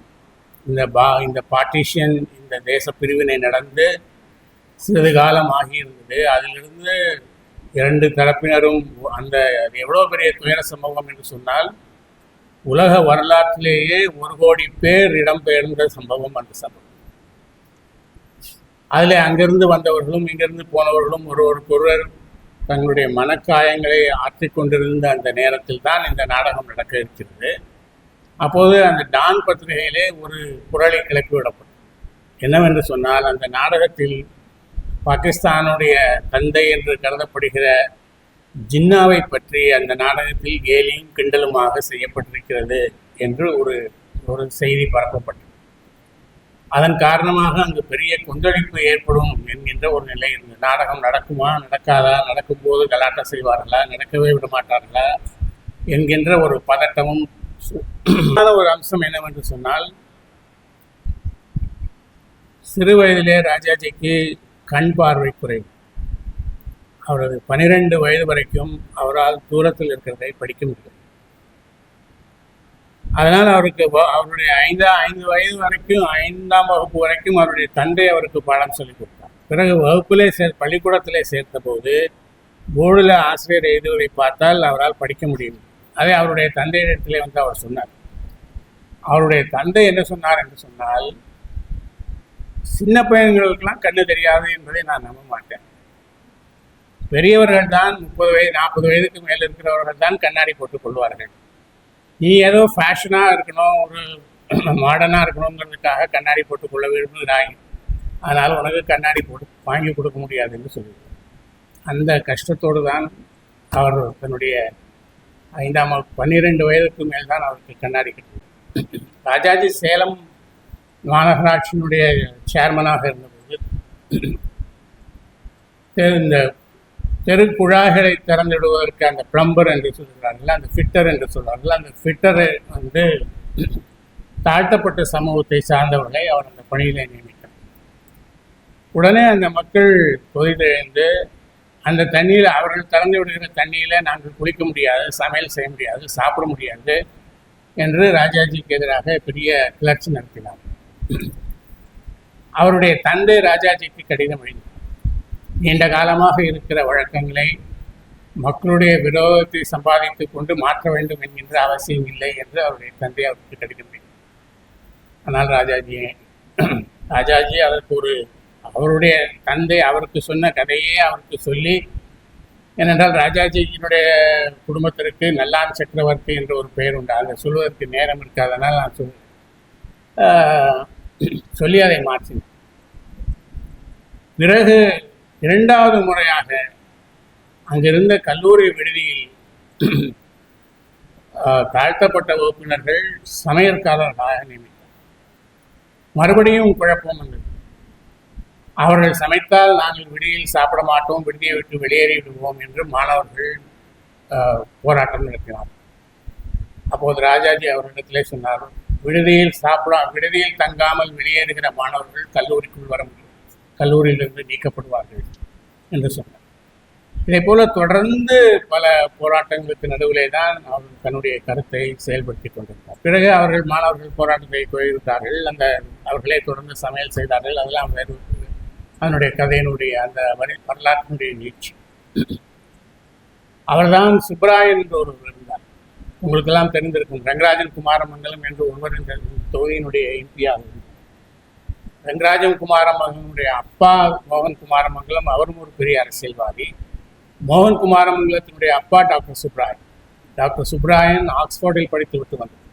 இந்த பார்ட்டிஷன், இந்த தேச பிரிவினை நடந்து சிறிது காலம் ஆகியிருந்தது. அதிலிருந்து இரண்டு தரப்பினரும் அது எவ்வளோ பெரிய துயர சம்பவம் என்று சொன்னால், உலக வரலாற்றிலேயே 1 கோடி பேர் இடம்பெயர்ந்த சம்பவம் அந்த சம்பவம். அதில் அங்கிருந்து வந்தவர்களும் இங்கிருந்து போனவர்களும் ஒருவருக்கொருவர் தங்களுடைய மனக்காயங்களை ஆற்றிக்கொண்டிருந்த அந்த நேரத்தில் தான் இந்த நாடகம் நடக்க இருக்கிறது. அப்போது அந்த டான் பத்திரிகையிலே ஒரு குரலை கிளப்பிவிடப்பட்டது. என்னவென்று சொன்னால், அந்த நாடகத்தில் பாகிஸ்தானுடைய தந்தை என்று கருதப்படுகிற ஜின்னாவை பற்றி அந்த நாடகத்தில் கேலியும் கிண்டலுமாக செய்யப்பட்டிருக்கிறது என்று ஒரு செய்தி பரப்பப்பட்டது. அதன் காரணமாக அங்கு பெரிய கொந்தளிப்பு ஏற்படும் என்கின்ற ஒரு நிலை இருந்தது. நாடகம் நடக்குமா நடக்காதா, நடக்கும்போது கலாட்டா செய்வார்களா, நடக்கவே விட மாட்டார்களா என்கின்ற ஒரு பதட்டமும். ஒரு அம்சம் என்னவென்று சொன்னால், சிறு வயதிலே ராஜாஜிக்கு கண் பார்வை குறைவு. அவரது 12 வயது வரைக்கும் அவரால் தூரத்தில் இருக்கிறதை படிக்க முடியும். அதனால் அவருடைய 5 வயது வரைக்கும், 5ஆம் வகுப்பு வரைக்கும் அவருடைய தந்தை அவருக்கு பாடம் சொல்லிக் கொடுத்தார். பிறகு பள்ளிக்கூடத்திலே சேர்த்த போது போர்டில் ஆசிரியர் எழுதுவதை பார்த்தால் அவரால் படிக்க முடியும். அதை அவருடைய தந்தையிடத்திலே வந்து அவர் சொன்னார். அவருடைய தந்தை என்ன சொன்னார் என்று சொன்னால், சின்ன பையன்களுக்கெல்லாம் கண்ணு தெரியாது என்பதை நான் நம்ப மாட்டேன். பெரியவர்கள் தான் 30 வயது 40 வயதுக்கு மேல் இருக்கிறவர்கள் தான் கண்ணாடி போட்டுக் கொள்வார்கள். நீ ஏதோ ஃபேஷனாக இருக்கணும், ஒரு மாடர்னாக இருக்கணுங்கிறதுக்காக கண்ணாடி போட்டுக்கொள்ள விரும்புகிறாய், அதனால் உனக்கு கண்ணாடி வாங்கி கொடுக்க முடியாது என்று சொல்லுவார். அந்த கஷ்டத்தோடு தான் அவர் தன்னுடைய 12 வயதுக்கு மேல் தான் அவருக்கு கண்ணாடி கிடைத்தது. ராஜாஜி சேலம் மாநகராட்சியினுடைய சேர்மனாக இருந்தபோது இந்த தெருக்குழாய்களை திறந்துவிடுவதற்கு அந்த பிளம்பர் என்று சொல்கிறார்கள், அந்த ஃபிட்டர் என்று சொல்வார்கள். அந்த ஃபிட்டரை வந்து தாழ்த்தப்பட்ட சமூகத்தை சார்ந்தவர்களை அவர் அந்த பணியிலே நியமித்தார். உடனே அந்த மக்கள் கொதித்தெழுந்து அந்த தண்ணியில், அவர்கள் திறந்து விடுகிற தண்ணியில் நாங்கள் குளிக்க முடியாது, சமையல் செய்ய முடியாது, சாப்பிட முடியாது என்று ராஜாஜிக்கு எதிராக பெரிய கிளர்ச்சி நடத்தினார். அவருடைய தந்தை ராஜாஜிக்கு கடிதம் எழுதினார். நீண்ட காலமாக இருக்கிற வழக்கங்களை மக்களுடைய விரோதத்தை சம்பாதித்து கொண்டு மாற்ற வேண்டும் என்கின்ற அவசியம் இல்லை என்று அவருடைய தந்தை அவருக்கு கடிதம் எழுதினார். ஆனால் ராஜாஜி அதற்கு அவருடைய தந்தை அவருக்கு சொன்ன கதையே அவருக்கு சொல்லி, ஏனென்றால் ராஜாஜியினுடைய குடும்பத்திற்கு நல்லான் சக்கரவர்த்தி என்ற ஒரு பெயர் உண்டு. அதை சொல்வதற்கு நேரம் இருக்காதனால் நான் சொல்லி அதை மாற்றினேன். பிறகு 2வது முறையாக அங்கிருந்த கல்லூரி விடுதியில் தாழ்த்தப்பட்ட வகுப்பினர்கள் சமையற்காரர்களாக நியமித்தார். மறுபடியும் குழப்பம் வந்தது. அவர்கள் சமைத்தால் நாங்கள் விடுதியில் சாப்பிட மாட்டோம், விடுதியை விட்டு வெளியேறி விடுவோம் என்று மாணவர்கள் போராட்டம் நடத்தினார். அப்போது ராஜாஜி அவரிடத்திலே சொன்னார், விடுதியில் தங்காமல் வெளியேறுகிற மாணவர்கள் கல்லூரிக்குள் வர முடியும், கல்லூரியிலிருந்து நீக்கப்படுவார்கள் என்று சொன்னார். இதே போல தொடர்ந்து பல போராட்டங்களுக்கு நடுவிலே தான் அவர் தன்னுடைய கருத்தை செயல்படுத்தி கொண்டிருந்தார். பிறகு மாணவர்கள் போராட்டத்தை கைவிட்டார்கள். அவர்களே தொடர்ந்து சமையல் செய்தார்கள். அதெல்லாம் வேறு அதனுடைய கதையினுடைய அந்த வரலாற்றினுடைய நீட்சி. அவர்தான் சுப்ராயன் என்று ஒருவர் இருந்தார். உங்களுக்கெல்லாம் தெரிந்திருக்கும். ரங்கராஜன் குமாரமங்கலம் என்று ஒருவர் இந்த தொகுதியினுடைய எம்பியாக இருந்தார். ரங்கராஜன் குமாரமங்கலனுடைய அப்பா மோகன் குமாரமங்கலம், அவரும் ஒரு பெரிய அரசியல்வாதி. மோகன் குமாரமங்கலத்தினுடைய அப்பா டாக்டர் சுப்ராயன் ஆக்ஸ்போர்டில் படித்து விட்டு வந்தார்.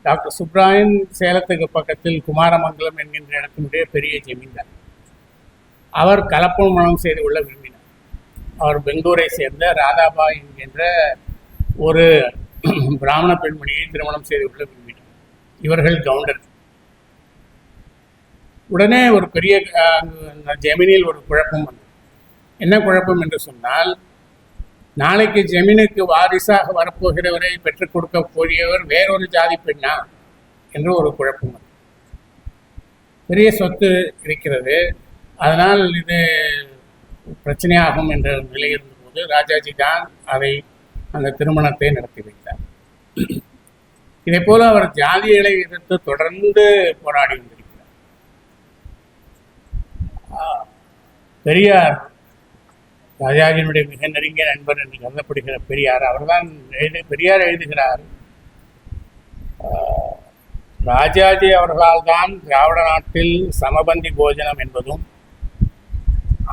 டாக்டர் சுப்ராயன் சேலத்துக்கு பக்கத்தில் குமாரமங்கலம் என்கின்ற இடத்தினுடைய பெரிய ஜமீன்தார். அவர் கலப்பு மணம் செய்து கொள்ள விரும்பினார். அவர் பெங்களூரை சேர்ந்த ராதாபாய் என்கின்ற ஒரு பிராமண பெண்மணியை திருமணம் செய்து கொள்ள விரும்பினார். இவர்கள் கவுண்டர். உடனே ஒரு பெரிய ஜமீனில் ஒரு குழப்பம் வந்தது. என்ன குழப்பம் என்று சொன்னால், நாளைக்கு ஜமீனுக்கு வாரிசாக வரப்போகிறவரை பெற்றுக் கொடுக்க போகியவர் வேறொரு ஜாதி பெண்ணா என்று ஒரு குழப்பம் வந்தது. பெரிய சொத்து இருக்கிறது, அதனால் இது பிரச்சனையாகும் என்ற நிலை இருந்தபோது ராஜாஜி தான் அந்த திருமணத்தை நடத்தி வைத்தார். இதே போல அவர் ஜாதிகளை எதிர்த்து தொடர்ந்து போராடி வந்திருக்கிறார். பெரியார் ராஜாஜியினுடைய மிக நெருங்கிய நண்பர் என்று கருதப்படுகிற பெரியார் அவர்தான் பெரியார் எழுதுகிறார், ராஜாஜி அவர்களால் தான் திராவிட நாட்டில் சமபந்தி போஜனம் என்பதும்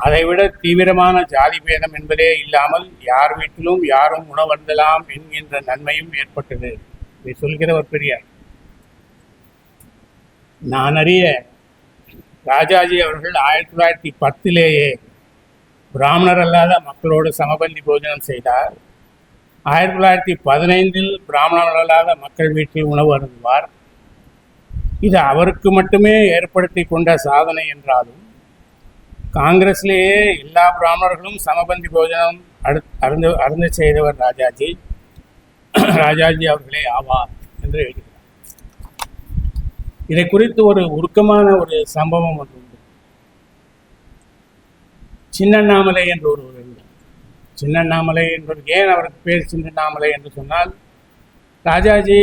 அதைவிட தீவிரமான ஜாதி பேதம் என்பதே இல்லாமல் யார் வீட்டிலும் யாரும் உணவருந்தலாம் என்கின்ற நன்மையும் ஏற்பட்டது. இதை சொல்கிறவர் பெரியார். நான் அறிய ராஜாஜி அவர்கள் 1910 பிராமணர் அல்லாத மக்களோடு சமபந்தி போஜனம் செய்தார். 1915 பிராமணர் அல்லாத மக்கள் வீட்டில் உணவு அருந்துவார். இது அவருக்கு மட்டுமே ஏற்படுத்தி கொண்ட சாதனை என்றாலும் காங்கிரஸ்லேயே எல்லா பிராமணர்களும் சமபந்தி போஜனம் அருந்த செய்தவர் ராஜாஜி அவர்களே ஆவார் என்று எழுதுகிறார். இதை குறித்து ஒரு உருக்கமான ஒரு சம்பவம் ஒன்று உண்டு. சின்னண்ணாமலை என்று ஒருவர் இருந்தார். சின்னண்ணாமலை என்பது ஏன் அவருக்கு பேர் சின்னண்ணாமலை என்று சொன்னால், ராஜாஜி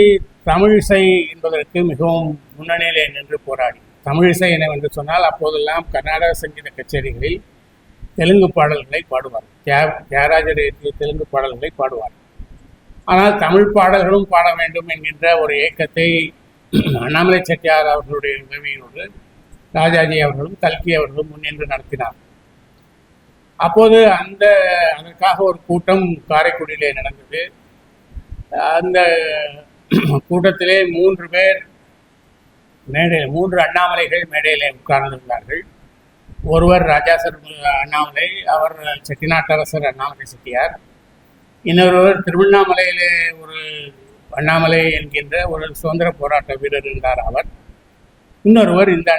தமிழிசை என்பதற்கு மிகவும் முன்னணியிலே நின்று போராடி, தமிழிசை என்று சொன்னால் அப்போதெல்லாம் கர்நாடக சங்கீத கச்சேரிகளில் தெலுங்கு பாடல்களை பாடுவார். தியாகராஜர் எழுதிய தெலுங்கு பாடல்களை பாடுவார். ஆனால் தமிழ் பாடல்களும் பாட வேண்டும் என்கின்ற ஒரு இயக்கத்தை அண்ணாமலை செட்டியார் அவர்களுடைய உதவியோடு ராஜாஜி அவர்களும் கல்கி அவர்களும் முன்னின்று நடத்தினார். அப்போது அதற்காக ஒரு கூட்டம் காரைக்குடியிலே நடந்தது. அந்த கூட்டத்திலே 3 பேர் மேடையில் 3 அண்ணாமலைகள் மேடையிலே உட்கார்ந்திருந்தார்கள். ஒருவர் ராஜாசர் அண்ணாமலை, அவர் செட்டிநாட்டரசர் அண்ணாமலை செட்டியார். இன்னொருவர் திருவண்ணாமலையிலே ஒரு அண்ணாமலை என்கின்ற ஒரு சுதந்திர போராட்ட வீரர் இருந்தார் அவர். இன்னொருவர் இந்த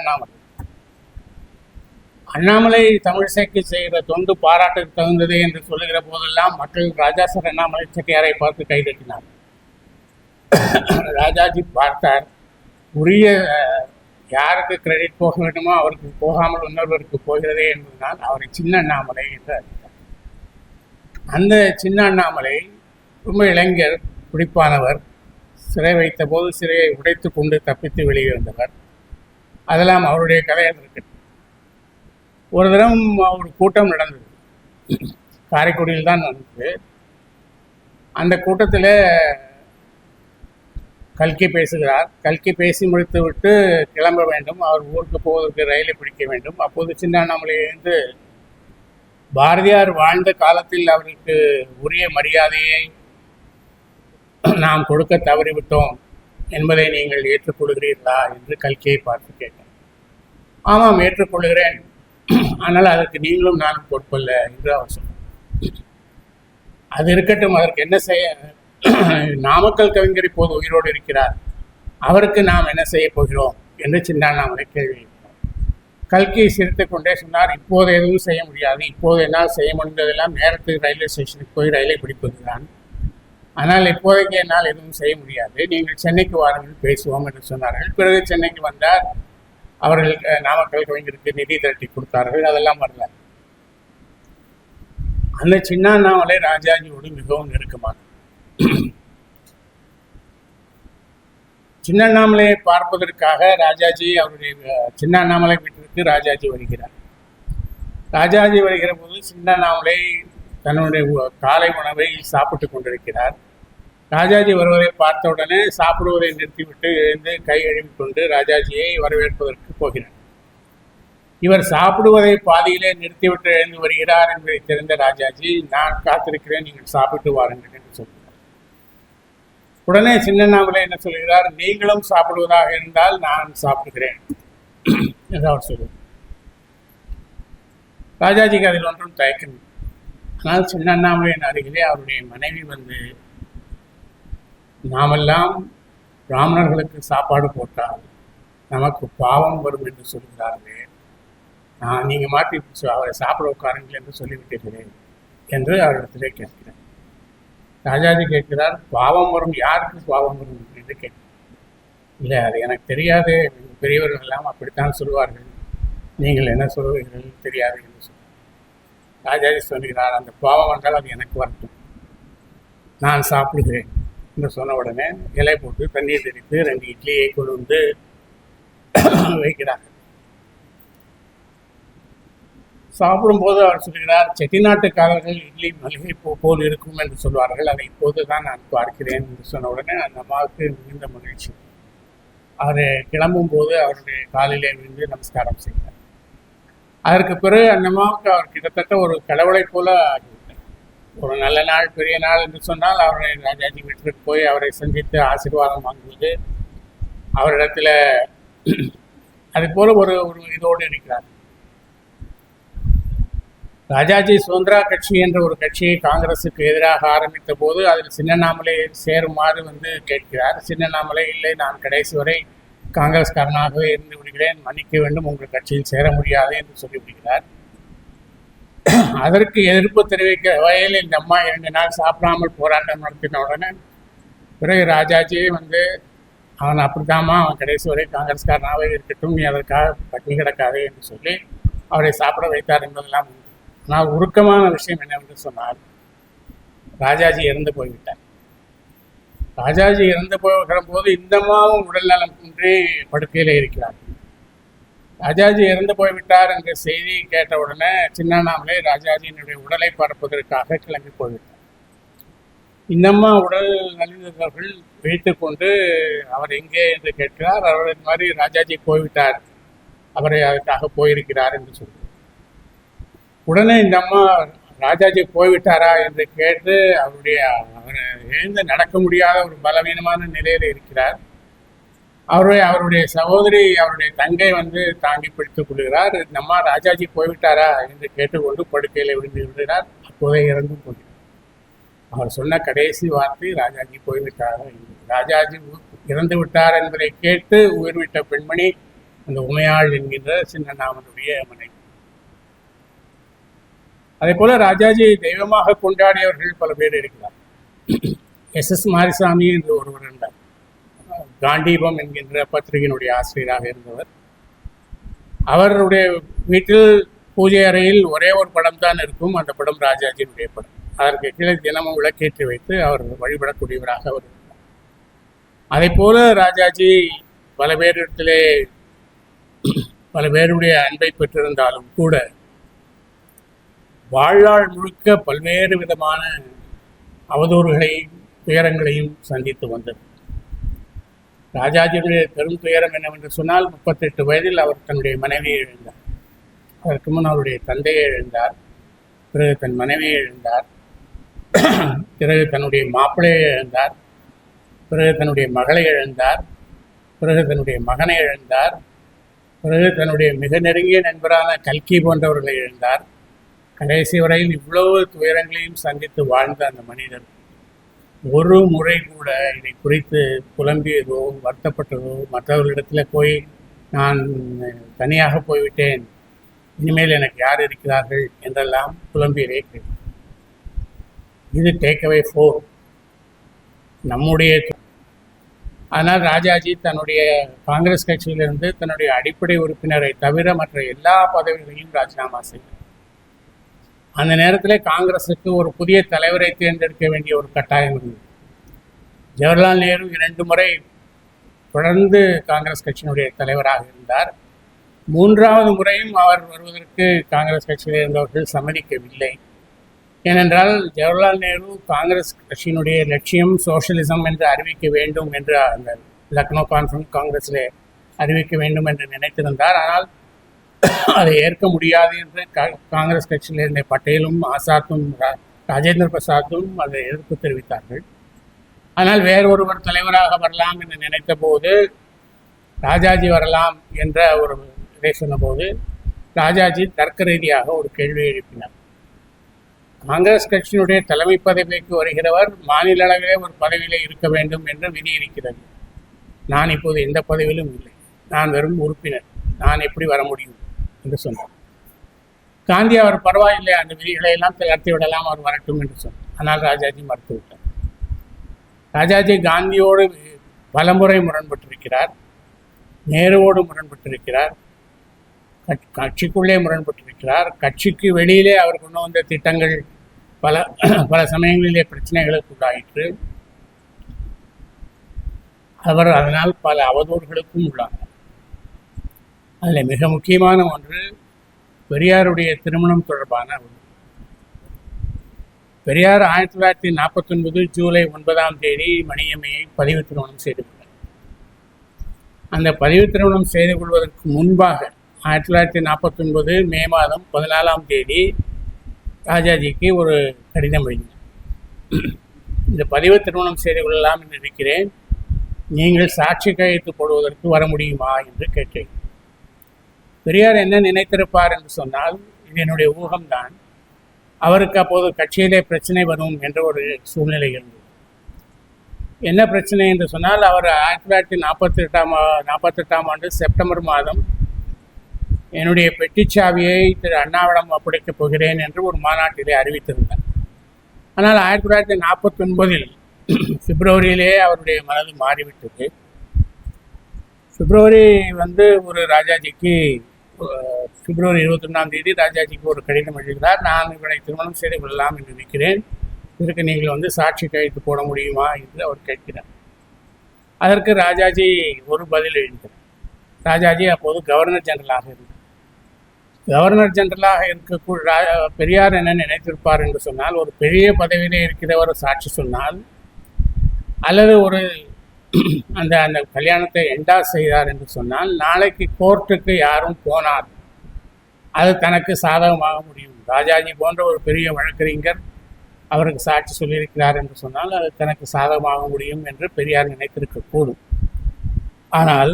அண்ணாமலை தமிழிசைக்கு செய்கிற தொண்டு பாராட்டுக்கு தகுந்தது என்று சொல்லுகிற போதெல்லாம் மக்கள் ராஜாசர் அண்ணாமலை செட்டியாரை பார்த்து கைதட்டினார். ராஜாஜி பார்த்தார், உரிய யாருக்கு கிரெடிட் போக வேண்டுமோ அவருக்கு போகாமல் இன்னொருவருக்கு போகிறதே என்பதனால் அவரை சின்ன அண்ணாமலை என்று அறிவித்தார். அந்த சின்ன அண்ணாமலை ரொம்ப இளைஞர், பிடிப்பானவர், சிறை வைத்த போது சிறையை உடைத்து கொண்டு தப்பித்து வெளியே வந்தவர். அதெல்லாம் அவருடைய கதையில் இருக்கு. ஒரு தரம் ஒரு கூட்டம் நடந்தது, காரைக்குடியில் தான் நடந்தது. அந்த கூட்டத்தில் கல்கி பேசுகிறார். கல்கி பேசி முடித்து விட்டு கிளம்ப வேண்டும், அவர் ஊருக்கு போவதற்கு ரயிலை பிடிக்க வேண்டும். அப்போது சின்ன அண்ணாமலை என்று பாரதியார் வாழ்ந்த காலத்தில் அவருக்கு உரிய மரியாதையை நாம் கொடுக்க தவறிவிட்டோம் என்பதை நீங்கள் ஏற்றுக்கொள்கிறீர்களா என்று கல்கியை பார்த்து கேட்டார். ஆமாம், ஏற்றுக்கொள்கிறேன், ஆனால் அதற்கு நீங்களும் நானும் பொறுப்பல்ல என்று அவர் சொன்னார். அது இருக்கட்டும், அதற்கு என்ன செய்ய, நாமக்கல் கவிஞர் இப்போது உயிரோடு இருக்கிறார், அவருக்கு நாம் என்ன செய்ய போகிறோம் என்று சின்ன அண்ணாமலை கேள்வி எழுப்பினார். கல்கி சிரித்து கொண்டே சொன்னார், இப்போது எதுவும் செய்ய முடியாது, இப்போது என்னால் செய்ய முடிந்ததெல்லாம் நேரத்துக்கு ரயில்வே ஸ்டேஷனுக்கு போய் ரயிலை பிடிப்பதுதான். ஆனால் இப்போதைக்கு என்னால் எதுவும் செய்ய முடியாது, நீங்கள் சென்னைக்கு வாருங்கள் பேசுவோம் என்று சொன்னார்கள். பிறகு சென்னைக்கு வந்தார். அவர்கள் நாமக்கல் கவிஞருக்கு நிதி திரட்டி கொடுத்தார்கள். அதெல்லாம் வரல. அந்த சின்ன அண்ணாமலை ராஜாஜியோடு மிகவும் நெருக்கமான. சின்ன அண்ணாமலையை பார்ப்பதற்காக ராஜாஜி அவருடைய சின்ன அண்ணாமலை வீட்டிற்கு ராஜாஜி வருகிறார். ராஜாஜி வருகிற போது சின்ன அண்ணாமலை தன்னுடைய காலை உணவை சாப்பிட்டு கொண்டிருக்கிறார். ராஜாஜி வருவதை பார்த்த உடனே சாப்பிடுவதை நிறுத்திவிட்டு எழுந்து கை கழுவிக்கொண்டு ராஜாஜியை வரவேற்பதற்கு போகிறார். இவர் சாப்பிடுவதை பாதியிலே நிறுத்திவிட்டு எழுந்து வருகிறார் என்பதை தெரிந்த ராஜாஜி, நான் காத்திருக்கிறேன், நீங்கள் சாப்பிட்டு வாருங்கள் என்று சொல்கிறார். உடனே சின்ன அண்ணாமலை என்ன சொல்கிறார், நீங்களும் சாப்பிடுவதாக இருந்தால் நான் சாப்பிடுகிறேன் என்று அவர் சொல்கிறார். ராஜாஜிக்கு அதில் ஒன்றும் தயக்கம். ஆனால் சின்ன அண்ணாமலையின் அருகிலே அவருடைய மனைவி வந்து, நாமெல்லாம் பிராமணர்களுக்கு சாப்பாடு போட்டால் நமக்கு பாவம் வரும் என்று சொல்கிறார்களே, நீங்கள் மாற்றி அவரை சாப்பிட உட்காருங்கள் என்று சொல்லிவிட்டீர்களே என்று அவரிடத்திலே கேட்கிறார். ராஜாஜி கேட்கிறார், பாவம் வரும், யாருக்கு பாவம் வரும் என்று கேட்கிறார். இல்லை, அது எனக்கு தெரியாது, பெரியவர்கள் எல்லாம் அப்படித்தான் சொல்வார்கள், நீங்கள் என்ன சொல்வீர்கள் தெரியாது என்று சொல்கிறார். ராஜாஜி சொல்கிறார், அந்த கோபம் வந்தால் அது எனக்கு வரட்டும், நான் சாப்பிடுகிறேன் என்று சொன்ன உடனே இலை போட்டு தண்ணீர் தெளித்து 2 இட்லியை கொண்டு வந்து வைக்கிறார். சாப்பிடும்போது அவர் சொல்கிறார், செட்டிநாட்டுக்காரர்கள் இட்லி மல்லிகை பூ போல் இருக்கும் என்று சொல்வார்கள், அதை இப்போது தான் நான் பார்க்கிறேன் என்று சொன்ன உடனே அந்த அம்மாவுக்கு மிகுந்த மகிழ்ச்சி. அவர் கிளம்பும் போது அவருடைய காலிலே விழுந்து நமஸ்காரம் செய்தார். அதற்கு பிறகு அந்த அம்மாவுக்கு அவர் கிட்டத்தட்ட ஒரு கடவுளை போல ஆகிவிட்டார். ஒரு நல்ல நாள், பெரிய நாள் என்று சொன்னால் அவரை ராஜாஜி வீட்டிற்கு போய் அவரை சந்தித்து ஆசீர்வாதம் வாங்குவது, அவரிடத்துல அது போல ஒரு இதோடு இருக்கிறார். ராஜாஜி சுதந்திரா கட்சி என்ற ஒரு கட்சியை காங்கிரசுக்கு எதிராக ஆரம்பித்த போது அதில் சின்னண்ணாமலை சேருமாறு கேட்கிறார். சின்னண்ணாமலை, இல்லை, நான் கடைசி வரை காங்கிரஸ்காரனாகவே இருந்து விடுகிறேன், மன்னிக்க வேண்டும், உங்கள் கட்சியில் சேர முடியாது என்று சொல்லிவிடுகிறார். அதற்கு எதிர்ப்பு தெரிவிக்க வகையில் இந்த அம்மா 2 நாள் சாப்பிடாமல் போராட்டம் நடத்தின உடனே பிறகு ராஜாஜியே அவன் அப்படித்தாம்மா, அவன் கடைசி வரை காங்கிரஸ்காரனாகவே இருக்கட்டும், நீ அதற்காக பட்டினி கிடக்காதே என்று சொல்லி அவரை சாப்பிட வைத்தார் என்பதெல்லாம் உண்டு. ஆனால் உருக்கமான விஷயம் என்னவென்று சொன்னால், ராஜாஜி இறந்து போய்விட்டார். ராஜாஜி இறந்து போகிற போது இந்த அம்மாவும் உடல் நலம் குன்றி படுக்கையில் இருக்கிறார். ராஜாஜி இறந்து போய்விட்டார் என்ற செய்தி கேட்ட உடனே சின்னண்ணாமலை ராஜாஜியினுடைய உடலை பார்ப்பதற்காக கிளம்பி போய்விட்டார். இந்த அம்மா உடல் நலிந்தவர்கள் வைத்து கொண்டு அவர் எங்கே என்று கேட்கிறார். அவர் இந்த மாதிரி ராஜாஜி போய்விட்டார், அவரை அதற்காக போயிருக்கிறார் என்று சொல்கிறார். உடனே இந்த அம்மா ராஜாஜி போய்விட்டாரா என்று கேட்டு அவர் எழுந்து நடக்க முடியாத ஒரு பலவீனமான நிலையில் இருக்கிறார். அவருடைய சகோதரி, அவருடைய தங்கை தாங்கி பிடித்துக் கொள்கிறார். இந்த அம்மா ராஜாஜி போய்விட்டாரா என்று கேட்டுக்கொண்டு படுக்கையில் விழுந்து விடுகிறார். அப்போதே இறந்து போகிறார். அவர் சொன்ன கடைசி வார்த்தை ராஜாஜி போய்விட்டாரா என்று. ராஜாஜி இறந்து விட்டார் என்பதை கேட்டு உயிர்விட்ட பெண்மணி அந்த உமையாள் என்கின்ற சின்னண்ணாமனுடைய மனைவி. அதே போல ராஜாஜியை தெய்வமாக கொண்டாடியவர்கள் பல பேர் இருக்கிறார். SS மாரிசாமி என்று ஒருவர் இருந்தார். காண்டீபம் என்கின்ற பத்திரிகையினுடைய ஆசிரியராக இருந்தவர். அவருடைய வீட்டில் பூஜை அறையில் ஒரே ஒரு படம் தான் இருக்கும். அந்த படம் ராஜாஜியினுடைய படம். அதற்கு கீழே தினமும் விளக்கேற்றி வைத்து அவர் வழிபடக்கூடியவராக அவர் இருந்தார். அதே போல ராஜாஜி பல பேருடைய அன்பை பெற்றிருந்தாலும் கூட வாழ்நாள் முழுக்க பல்வேறு விதமான அவதூறுகளையும் துயரங்களையும் சந்தித்து வந்தது. ராஜாஜியுடைய பெரும் துயரம் என்னவென்று சொன்னால், 38 வயதில் அவர் தன்னுடைய மனைவியை இழந்தார். அதற்கு முன் அவருடைய தந்தையை இழந்தார், பிறகு தன் மனைவியை இழந்தார், பிறகு தன்னுடைய மாப்பிள்ளையை இழந்தார், பிறகு தன்னுடைய மகளை இழந்தார், பிறகு தன்னுடைய மகனை இழந்தார், பிறகு தன்னுடைய மிக நெருங்கிய நண்பரான கல்கி போன்றவர்களை இழந்தார். கடைசி வரையில் இவ்வளவு துயரங்களையும் சந்தித்து வாழ்ந்த அந்த மனிதர் ஒரு முறை கூட இதை குறித்து புலம்பியதோ வருத்தப்பட்டதோ, மற்றவர்களிடத்தில் போய் நான் தனியாக போய்விட்டேன், இனிமேல் எனக்கு யார் இருக்கிறார்கள் என்றெல்லாம் புலம்பியதே கிடையாது. இது டேக்அவே 4 நம்முடைய. ஆனால் ராஜாஜி தன்னுடைய காங்கிரஸ் கட்சியிலிருந்து தன்னுடைய அடிப்படை உறுப்பினரை தவிர மற்ற எல்லா பதவிகளையும் ராஜினாமா செய்தார். அந்த நேரத்தில் காங்கிரஸுக்கு ஒரு புதிய தலைவரை தேர்ந்தெடுக்க வேண்டிய ஒரு கட்டாயம் இருந்தது. ஜவஹர்லால் நேரு 2 முறை தொடர்ந்து காங்கிரஸ் கட்சியினுடைய தலைவராக இருந்தார். 3வது முறையும் அவர் வருவதற்கு காங்கிரஸ் கட்சியில் இருந்தவர்கள் சம்மதிக்கவில்லை. ஏனென்றால் ஜவஹர்லால் நேரு காங்கிரஸ் கட்சியினுடைய லட்சியம் சோஷலிசம் என்று அறிவிக்க வேண்டும் என்று அந்த லக்னோ காங்கிரஸில் அறிவிக்க வேண்டும் என்று நினைத்திருந்தார். ஆனால் அதை ஏற்க முடியாது என்று காங்கிரஸ் கட்சியில் இருந்த பட்டேலும் ஆசாத்தும் ராஜேந்திர பிரசாத்தும் அதை எதிர்ப்பு தெரிவித்தார்கள். ஆனால் வேறொருவர் தலைவராக வரலாம் என்று நினைத்த போது ராஜாஜி வரலாம் என்ற ஒரு இதை சொன்னபோது ராஜாஜி தர்க்க ரீதியாக ஒரு கேள்வியை எழுப்பினார். காங்கிரஸ் கட்சியினுடைய தலைமை பதவிக்கு வருகிறவர் மாநில அளவிலே ஒரு பதவியிலே இருக்க வேண்டும் என்று விதி இருக்கிறது. நான் இப்போது எந்த பதவியிலும் இல்லை, நான் வெறும் உறுப்பினர், நான் எப்படி வர முடியும் என்று சொன்னார். காந்தி அவர் பரவாயில்லை, அந்த விதிகளை எல்லாம் தளர்த்தி விடலாம், அவர் வரட்டும் என்று சொன்னார். ஆனால் ராஜாஜி மறுத்துவிட்டார். ராஜாஜி காந்தியோடு பலமுறை முரண்பட்டிருக்கிறார், நேருவோடு முரண்பட்டிருக்கிறார், கட்சிக்குள்ளே முரண்பட்டிருக்கிறார். கட்சிக்கு வெளியிலே அவர் கொண்டு வந்த திட்டங்கள் பல பல சமயங்களிலே பிரச்சனைகளுக்கு உள்ளாயிற்று. அவர் அதனால் பல அவதூறுகளுக்கும் உள்ளானார். அதில் மிக முக்கியமான ஒன்று பெரியாருடைய திருமணம் தொடர்பான ஒன்று. பெரியார் 1949 ஜூலை 9 மணியம்மையை பதிவு திருமணம் செய்து கொண்டார். அந்த பதிவு திருமணம் செய்து கொள்வதற்கு முன்பாக 1949 மே மாதம் 14 ராஜாஜிக்கு ஒரு கடிதம் எழுதினார். இந்த பதிவு திருமணம் செய்து கொள்ளலாம் என்று இருக்கிறேன், நீங்கள் சாட்சி கையெழுத்து போடுவதற்கு வர முடியுமா என்று கேட்டேன். பெரியார் என்ன நினைத்திருப்பார் என்று சொன்னால், இது என்னுடைய ஊகம்தான், அவருக்கு அப்போது கட்சியிலே பிரச்சனை வரும் என்ற ஒரு சூழ்நிலை இருந்தது. என்ன பிரச்சனை என்று சொன்னால், அவர் 1948 ஆண்டு செப்டம்பர் மாதம் என்னுடைய பெட்டிச்சாவியை திரு அண்ணாவிடம் ஒப்படைக்கப் போகிறேன் என்று ஒரு மாநாட்டிலே அறிவித்திருந்தார். ஆனால் 1949 பிப்ரவரியிலே அவருடைய மனது மாறிவிட்டது. பிப்ரவரி ஒரு ராஜாஜிக்கு பிப்ரவரி 21 ராஜாஜிக்கு ஒரு கடிதம் எழுதுகிறார். நான் இவனை திருமணம் செய்து கொள்ளலாம் என்று இருக்கிறேன், இதற்கு நீங்கள் சாட்சி கையெழுத்து போட முடியுமா என்று அவர் கேட்கிறார். அதற்கு ராஜாஜி ஒரு பதில் எழுதினார். ராஜாஜி அப்போது கவர்னர் ஜெனரலாக இருந்தார். கவர்னர் ஜெனரலாக இருக்கக்கூடிய பெரியார் என்ன நினைத்திருப்பார் என்று சொன்னால், ஒரு பெரிய பதவியிலே இருக்கிறவர் சாட்சி சொன்னால், அல்லது ஒரு அந்த அந்த கல்யாணத்தை என்டாஸ் செய்தார் என்று சொன்னால், நாளைக்கு கோர்ட்டுக்கு யாரும் போனார் அது தனக்கு சாதகமாக முடியும். ராஜாஜி போன்ற ஒரு பெரிய வழக்கறிஞர் அவருக்கு சாட்சி சொல்லியிருக்கிறார் என்று சொன்னால் அது தனக்கு சாதகமாக முடியும் என்று பெரியார் நினைத்திருக்கக்கூடும். ஆனால்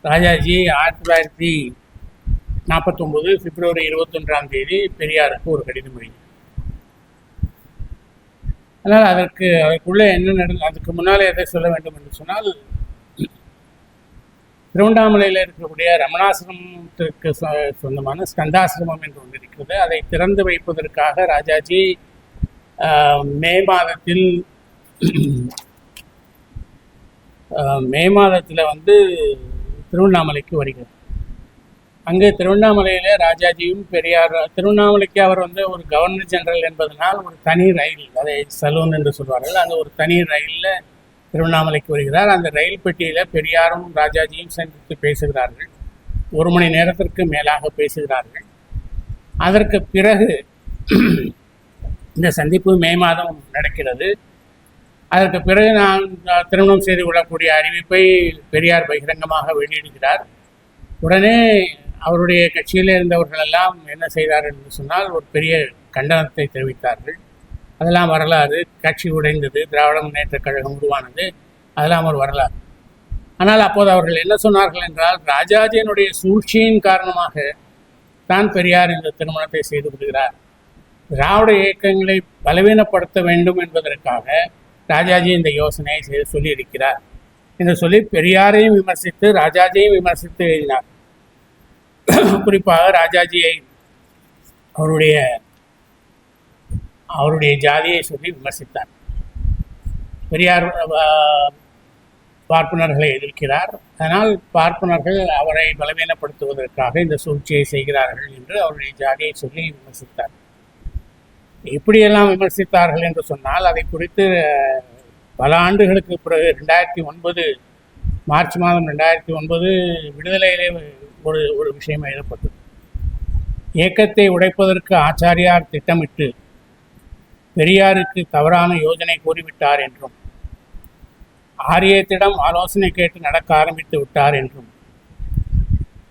ராஜாஜி 1949 பிப்ரவரி 21 பெரியாருக்கு ஒரு கடிதம் எழுதினார். ஆனால் அதற்குள்ளே என்ன நடந்தது, அதுக்கு முன்னாலே எதை சொல்ல வேண்டும் என்று சொன்னால், திருவண்ணாமலையில் இருக்கக்கூடிய ரமணாசிரமத்திற்கு சொந்தமான ஸ்கந்தாசிரமம் என்று ஒன்று இருக்கிறது. அதை திறந்து வைப்பதற்காக ராஜாஜி மே மாதத்தில் திருவண்ணாமலைக்கு வருகிறார். அங்கே திருவண்ணாமலையில் ராஜாஜியும் பெரியார், திருவண்ணாமலைக்கு அவர் ஒரு கவர்னர் ஜெனரல் என்பதனால் ஒரு தனி ரயில், அதை சலூன் என்று சொல்வார்கள், அந்த ஒரு தனி ரயிலில் திருவண்ணாமலைக்கு வருகிறார். அந்த ரயில் பெட்டியில் பெரியாரும் ராஜாஜியும் சந்தித்து பேசுகிறார்கள். 1 மணி நேரத்திற்கு மேலாக பேசுகிறார்கள். அதற்கு பிறகு இந்த சந்திப்பு மே மாதம் நடக்கிறது. அதற்கு பிறகு நான் திருமணம் செய்து கொள்ளக்கூடிய அறிவிப்பை பெரியார் பகிரங்கமாக வெளியிடுகிறார். உடனே அவருடைய கட்சியில் இருந்தவர்களெல்லாம் என்ன செய்தார்கள் என்று சொன்னால், ஒரு பெரிய கண்டனத்தை தெரிவித்தார்கள். அதெல்லாம் வரலாறு. கட்சி உடைந்தது, திராவிட முன்னேற்றக் கழகம் உருவானது, அதெல்லாம் ஒரு வரலாறு. ஆனால் அப்போது அவர்கள் என்ன சொன்னார்கள் என்றால், ராஜாஜியினுடைய சூழ்ச்சியின் காரணமாக தான் பெரியார் இந்த திருமணத்தை செய்து கொள்கிறார், திராவிட இயக்கங்களை பலவீனப்படுத்த வேண்டும் என்பதற்காக ராஜாஜி இந்த யோசனையை செய்து சொல்லியிருக்கிறார் என்று சொல்லி பெரியாரையும் விமர்சித்து ராஜாஜியையும் விமர்சித்து எழுதினார். குறிப்பாக ராஜாஜியை அவருடைய ஜாதியை சொல்லி விமர்சித்தார். பெரியார் பார்ப்பனர்களை எதிர்க்கிறார், அதனால் பார்ப்பனர்கள் அவரை பலவீனப்படுத்துவதற்காக இந்த சூழ்ச்சியை செய்கிறார்கள் என்று அவருடைய ஜாதியை சொல்லி விமர்சித்தார். இப்படியெல்லாம் விமர்சித்தார்கள் என்று சொன்னால், அதை குறித்து பல ஆண்டுகளுக்கு பிறகு 2009 மார்ச் மாதம் 2009 விடுதலையிலே ஒரு விஷயம் எழுதப்பட்டது. இயக்கத்தை உடைப்பதற்கு ஆச்சாரியார் திட்டமிட்டு பெரியாருக்கு தவறான யோஜனை கூறிவிட்டார் என்றும், ஆரியத்திடம் ஆலோசனை கேட்டு நடக்க ஆரம்பித்து விட்டார் என்றும்,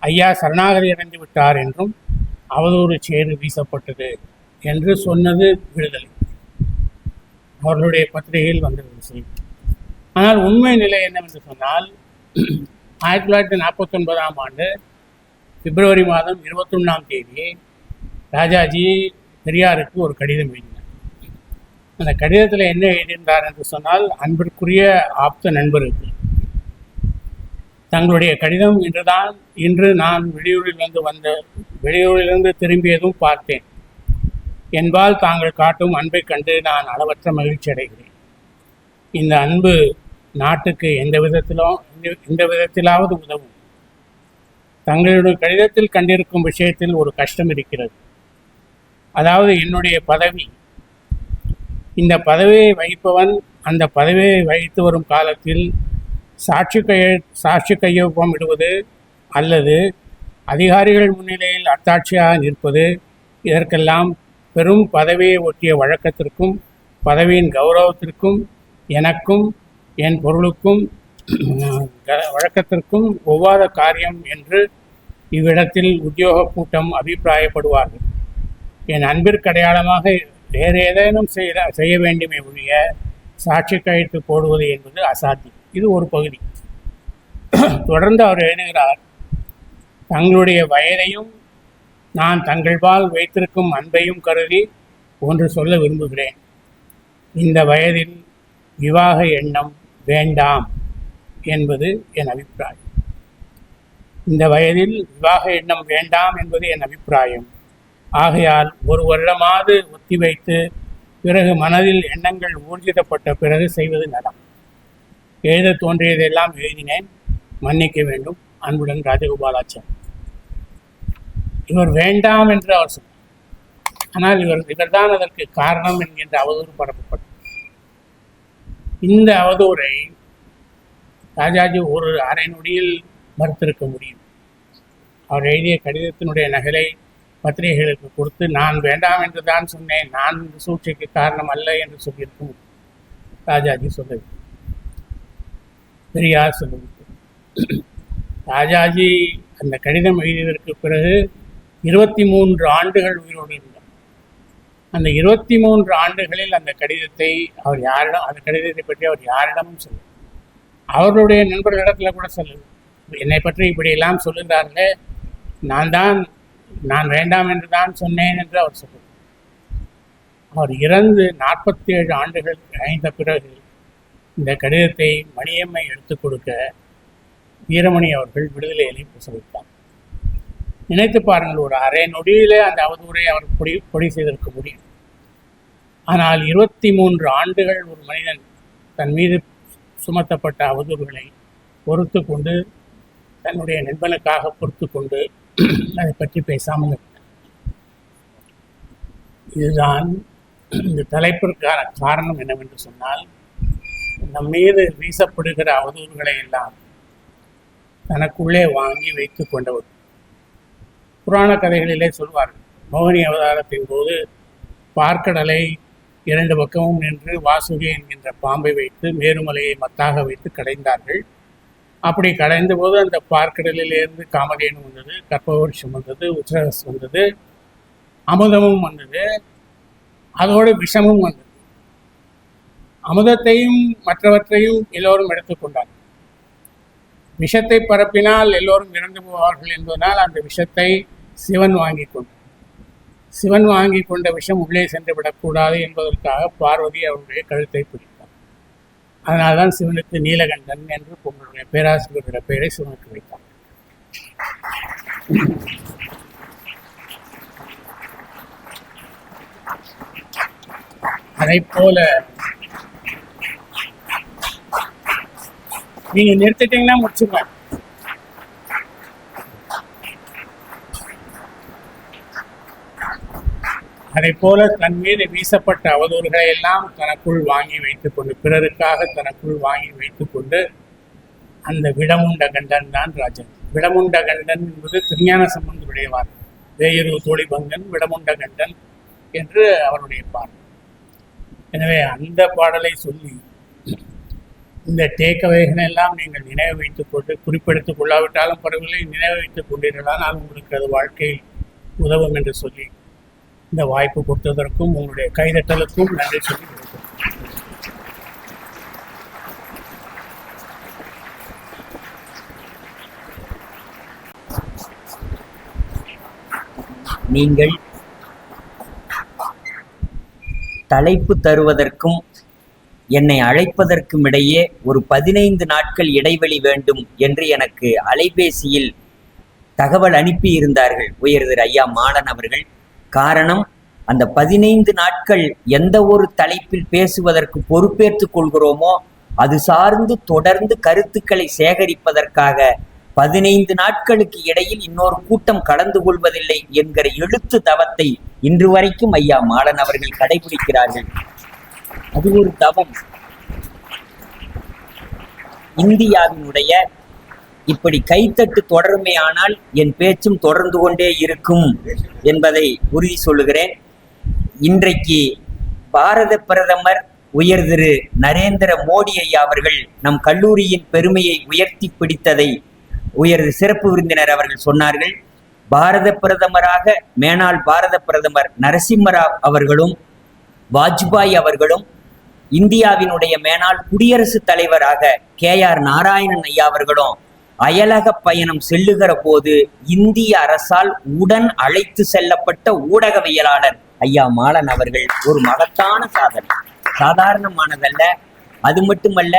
ஐயா சரணாகதி அடைந்து விட்டார் என்றும் அவதூறு சேறு வீசப்பட்டது என்று சொன்னது விடுதலை, அவர்களுடைய பத்திரிகையில் வந்திருந்த செய்தி. ஆனால் உண்மை நிலை என்னவென்று சொன்னால், 1949 ஆண்டு பிப்ரவரி மாதம் 21 ராஜாஜி பெரியாருக்கு ஒரு கடிதம் எழுதினார். அந்த கடிதத்தில் என்ன எழுதியிருந்தார் என்று சொன்னால், அன்பிற்குரிய ஆப்த நண்பருக்கு தங்களுடைய கடிதம் இன்று நான் வெளியூரிலிருந்து திரும்பியதும் பார்த்தேன். என்பால் தாங்கள் காட்டும் அன்பை கண்டு நான் அளவற்ற மகிழ்ச்சி அடைகிறேன். இந்த அன்பு நாட்டுக்கு எந்த விதத்திலாவது உதவும். தங்களுடைய கடிதத்தில் கண்டிருக்கும் விஷயத்தில் ஒரு கஷ்டம் இருக்கிறது. அதாவது என்னுடைய பதவி, இந்த பதவியை வகிப்பவன் அந்த பதவியை வகித்து வரும் காலத்தில் சாட்சி கையொப்பம் இடுவது அல்லது அதிகாரிகள் முன்னிலையில் அத்தாட்சியாக நிற்பது, இதற்கெல்லாம் பெரும் பதவியை ஒட்டிய வழக்கத்திற்கும் பதவியின் கௌரவத்திற்கும் எனக்கும் என் பொருளுக்கும் வழக்கத்திற்கும் ஒவ்வாத காரியம் என்று இவ்விடத்தில் உத்தியோக கூட்டம் அபிப்பிராயப்படுவார்கள். என் அன்பிற்கு அடையாளமாக வேறு ஏதேனும் செய்ய வேண்டுமே ஒழிய சாட்சி கையெழுத்து போடுவது என்பது அசாத்தியம். இது ஒரு பகுதி. தொடர்ந்து அவர் எழுதுகிறார், தங்களுடைய வயதையும் நான் தங்கள்பால் வைத்திருக்கும் அன்பையும் கருதி ஒன்று சொல்ல விரும்புகிறேன். இந்த வயதில் விவாக எண்ணம் வேண்டாம் என்பது என் அபிப்பிராயம். இந்த வயதில் விவாக எண்ணம் வேண்டாம் என்பது என் அபிப்பிராயம். ஆகையால் ஒரு வருடமாவது ஒத்தி வைத்து பிறகு மனதில் எண்ணங்கள் ஊர்ஜிதப்பட்ட பிறகு செய்வது நலம். எழுத தோன்றியதெல்லாம் எழுதினேன், மன்னிக்க வேண்டும். அன்புடன் ராஜகோபாலாச்சாரி. இவர் வேண்டாம் என்று அவர் சொன்னார். ஆனால் இவர்தான் அதற்கு காரணம் என்கின்ற அவதூறு பரப்பப்பட்டது. இந்த அவதூறை ராஜாஜி ஒரு அரை நொடியில் மறுத்திருக்க முடியும். அவர் எழுதிய கடிதத்தினுடைய நகலை பத்திரிகைகளுக்கு கொடுத்து நான் வேண்டாம் என்று தான் சொன்னேன், நான் இந்த சூழ்ச்சிக்கு காரணம் அல்ல என்று சொல்லியிருக்க முடியும். ராஜாஜி சொல்லவில்லை, பெரியார் சொல்லவில்லை. ராஜாஜி அந்த கடிதம் எழுதியதற்கு பிறகு 23 ஆண்டுகள் உயிரோடு இருந்தார். அந்த 23 ஆண்டுகளில் அந்த கடிதத்தை அவர் யாரிடம், அந்த கடிதத்தை பற்றி அவர் யாரிடமும் சொல்ல, அவர்களுடைய நண்பர்களிடத்தில் கூட சொல்ல, என்னை பற்றி இப்படியெல்லாம் சொல்லுகிறார்களே, நான் வேண்டாம் என்று தான் சொன்னேன் என்று அவர் சொல்லுவார். அவர் இறந்து 47 ஆண்டுகள் கழிந்த பிறகு இந்த கடிதத்தை மணியம்மை எடுத்துக் கொடுக்க வீரமணி அவர்கள் விடுதலையிலே பிரசவித்தார். நினைத்து பாருங்கள், ஒரு அரை நொடியிலே அந்த அவதூறை அவர் பொடி செய்திருக்க முடியும். ஆனால் 23 ஆண்டுகள் ஒரு மனிதன் தன் மீது சுமத்தப்பட்ட அவதூறுகளை பொறுத்து கொண்டு, தன்னுடைய நண்பனுக்காக பொறுத்து கொண்டு அதை பற்றி பேசாமல் இருந்தார். இதுதான் இந்த தலைப்பிற்கான காரணம் என்னவென்று சொன்னால், நம் மீது வீசப்படுகிற அவதூறுகளை எல்லாம் தனக்குள்ளே வாங்கி வைத்து கொண்டவர். புராண கதைகளிலே சொல்வார்கள், மோகினி அவதாரத்தின் போது பார்க்கடலை 2 பக்கமும் நின்று வாசுகி என்கின்ற பாம்பை வைத்து மேருமலையை மத்தாக வைத்து கடைந்தார்கள். அப்படி கடைந்த போது அந்த பார்க்கடலிலிருந்து காமதேனு வந்தது, கற்பவருஷம் வந்தது, உச்சரஸ் வந்தது, அமுதமும் வந்தது, அதோடு விஷமும் வந்தது. அமுதத்தையும் மற்றவற்றையும் எல்லோரும் எடுத்துக்கொண்டார்கள். விஷத்தை பரப்பினால் எல்லோரும் இறந்து போவார்கள் என்பதனால் அந்த விஷத்தை சிவன் வாங்கி கொண்டார். சிவன் வாங்கி கொண்ட விஷம் உள்ளே சென்று விடக்கூடாது என்பதற்காக பார்வதி அவருடைய கழுத்தை பிடித்தார். அதனால்தான் சிவனுக்கு நீலகண்டன் என்று உங்களுடைய பேராசிரியருடைய பெயரை சிவனுக்கு வைத்தார். அதை போல நீங்க நிறுத்திட்டீங்கன்னா முடிச்சுங்க. அதை போல தன் மீது வீசப்பட்ட அவதூறுகளை எல்லாம் தனக்குள் வாங்கி வைத்துக் கொண்டு, பிறருக்காக தனக்குள் வாங்கி வைத்துக் கொண்டு, அந்த விடமுண்ட கண்டன் தான் ராஜன். விடமுண்ட கண்டன் என்பது திருஞான சம்பந்தருடைய வார்த்தை. வேயரு தோழி பங்கன் விடமுண்ட கண்டன் என்று அவருடைய பாடல். எனவே அந்த பாடலை சொல்லி இந்த டேக்கவைகளை எல்லாம் நீங்கள் நினைவு வைத்துக் கொண்டு, குறிப்பெடுத்துக் கொள்ளாவிட்டாலும் பரவாயில்லை, நினைவு வைத்துக் கொண்டீர்களானால் உங்களுக்கு அது வாழ்க்கையில் உதவும் என்று சொல்லி இந்த வாய்ப்பு கொடுத்ததற்கும் உங்களுடைய கைதட்டலுக்கும் நன்றி சொல்லி நீங்கள் தலைப்பு தருவதற்கும் என்னை அழைப்பதற்கும் இடையே ஒரு 15 நாட்கள் இடைவெளி வேண்டும் என்று எனக்கு அலைபேசியில் தகவல் அனுப்பி இருந்தார்கள் உயர் திரு ஐயா மாடன் அவர்கள். காரணம், அந்த 15 நாட்கள் எந்த ஒரு தலைப்பில் பேசுவதற்கு பொறுப்பேற்றுக் கொள்கிறோமோ அது சார்ந்து தொடர்ந்து கருத்துக்களை சேகரிப்பதற்காக 15 நாட்களுக்கு இடையில் இன்னொரு கூட்டம் கலந்து கொள்வதில்லை என்கிற எழுத்து தவத்தை இன்று வரைக்கும் ஐயா மாலன் அவர்கள் கடைபிடிக்கிறார்கள். அது ஒரு தவம். இந்தியாவினுடைய இப்படி கைத்தட்டு தொடருமே ஆனால் என் பேச்சும் தொடர்ந்து கொண்டே இருக்கும் என்பதை உறுதி சொல்லுகிறேன். இன்றைக்கு பாரத பிரதமர் உயர் திரு நரேந்திர மோடி ஐயா அவர்கள் நம் கல்லூரியின் பெருமையை உயர்த்தி பிடித்ததை உயர் சிறப்பு விருந்தினர் அவர்கள் சொன்னார்கள். பாரத பிரதமராக மேனாள் பாரத பிரதமர் நரசிம்மராவ் அவர்களும் வாஜ்பாய் அவர்களும், இந்தியாவினுடைய மேனாள் குடியரசுத் தலைவராக KR நாராயணன் ஐயா அவர்களும் அயலக பயணம் செல்லுகிற போது இந்திய அரசால் உடன் அழைத்து செல்லப்பட்ட ஊடகவியலாளர் ஐயா மாலன் அவர்கள் ஒரு மகத்தான சாதனை, சாதாரணமானதல்ல. அது மட்டுமல்ல,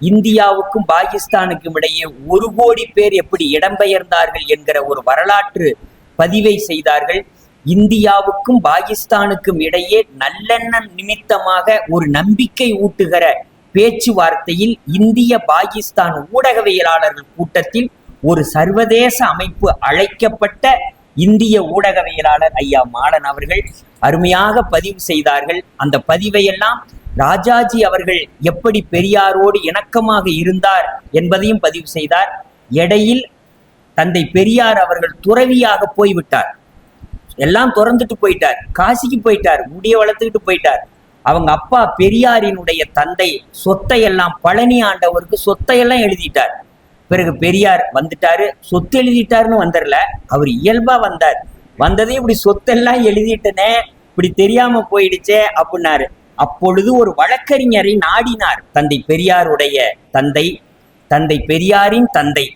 இந்தியாவுக்கும் பாகிஸ்தானுக்கும் இடையே 1 கோடி பேர் எப்படி இடம்பெயர்ந்தார்கள் என்கிற ஒரு வரலாற்று பதிவை செய்தார்கள். இந்தியாவுக்கும் பாகிஸ்தானுக்கும் இடையே நல்லெண்ணம் நிமித்தமாக ஒரு நம்பிக்கை ஊட்டுகிற பேச்சுவார்த்தையில் இந்திய பாகிஸ்தான் ஊடகவியலாளர்கள் கூட்டத்தில் ஒரு சர்வதேச அமைப்பு அழைக்கப்பட்ட இந்திய ஊடகவியலாளர் ஐயா மாலன் அவர்கள் அருமையாக பதிவு செய்தார்கள். அந்த பதிவையெல்லாம் ராஜாஜி அவர்கள் எப்படி பெரியாரோடு இணக்கமாக இருந்தார் என்பதையும் பதிவு செய்தார். இடையில் தந்தை பெரியார் அவர்கள் துறவியாக போய்விட்டார், எல்லாம் திறந்துட்டு போயிட்டார், காசிக்கு போயிட்டார், முடிய வளர்த்துக்கிட்டு போயிட்டார். அவங்க அப்பா பெரியாரினுடைய தந்தை சொத்தையெல்லாம் பழனி ஆண்டவருக்கு சொத்தையெல்லாம் எழுதிட்டார். பிறகு பெரியார் வந்துட்டாரு, சொத்து எழுதிட்டாருன்னு வந்துடல, அவர் இயல்பா வந்தார். வந்ததே இப்படி சொத்தெல்லாம் எழுதிட்டனே, இப்படி தெரியாம போயிடுச்சே அப்படின்னாரு. அப்பொழுது ஒரு வழக்கறிஞரை நாடினார். தந்தை பெரியாருடைய தந்தை, தந்தை பெரியாரின் தந்தை,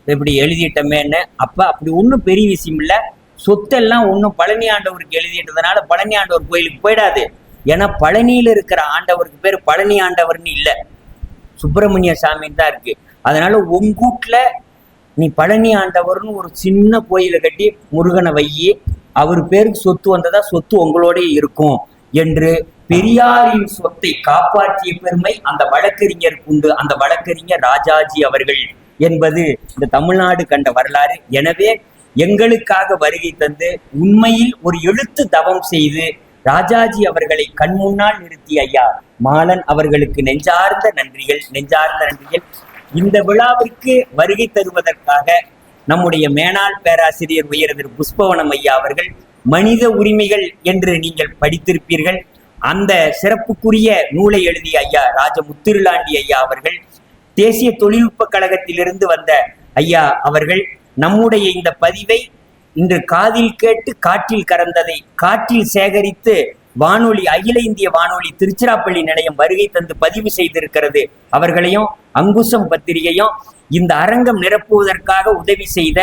இப்படி எழுதிட்டமேன்னு. அப்ப அப்படி ஒன்றும் பெரிய விஷயம் இல்லை, சொத்தெல்லாம் ஒன்றும் பழனி ஆண்டவருக்கு எழுதிட்டதுனால பழனி ஆண்டவர் கோயிலுக்கு போயிடாது. ஏன்னா பழனியில இருக்கிற ஆண்டவருக்கு பேர் பழனி ஆண்டவர்னு இல்லை, சுப்பிரமணிய சாமின்னு தான் இருக்கு. அதனால உங்கூட்ல நீ பழனி ஆண்டவர்னு ஒரு சின்ன கோயிலை கட்டி முருகனை வையி, அவர் பேருக்கு சொத்து வந்ததா சொத்து உங்களோட இருக்கும் என்று பெரியாரின் சொத்தை காப்பாற்றிய பெருமை அந்த வழக்கறிஞருக்கு உண்டு. அந்த வழக்கறிஞர் ராஜாஜி அவர்கள் என்பது இந்த தமிழ்நாடு கண்ட வரலாறு. எனவே எங்களுக்காக வருகை தந்து உண்மையில் ஒரு எழுத்து தவம் செய்து ராஜாஜி அவர்களை கண் முன்னால் நிறுத்திய ஐயா மாலன் அவர்களுக்கு நெஞ்சார்ந்த நன்றிகள், நெஞ்சார்ந்த நன்றிகள். இந்த விழாவிற்கு வருகை தருவதற்காக நம்முடைய மேனாள் பேராசிரியர் உயர் திரு புஷ்பவனம் ஐயா அவர்கள், மனித உரிமைகள் என்று நீங்கள் படித்திருப்பீர்கள், அந்த சிறப்புக்குரிய நூலை எழுதிய ஐயா ராஜ முத்திருளாண்டி ஐயா அவர்கள், தேசிய தொழில்நுட்ப கழகத்திலிருந்து வந்த ஐயா அவர்கள் நம்முடைய இந்த பதிவை இன்று காதில் கேட்டு காற்றில் கறந்ததை காற்றில் சேகரித்து வானொலி, அகில இந்திய வானொலி திருச்சிராப்பள்ளி நிலையம் வருகை தந்து பதிவு செய்திருக்கிறது. அவர்களையும் அங்குசம் பத்திரிகையும் இந்த அரங்கம் நிரப்புவதற்காக உதவி செய்த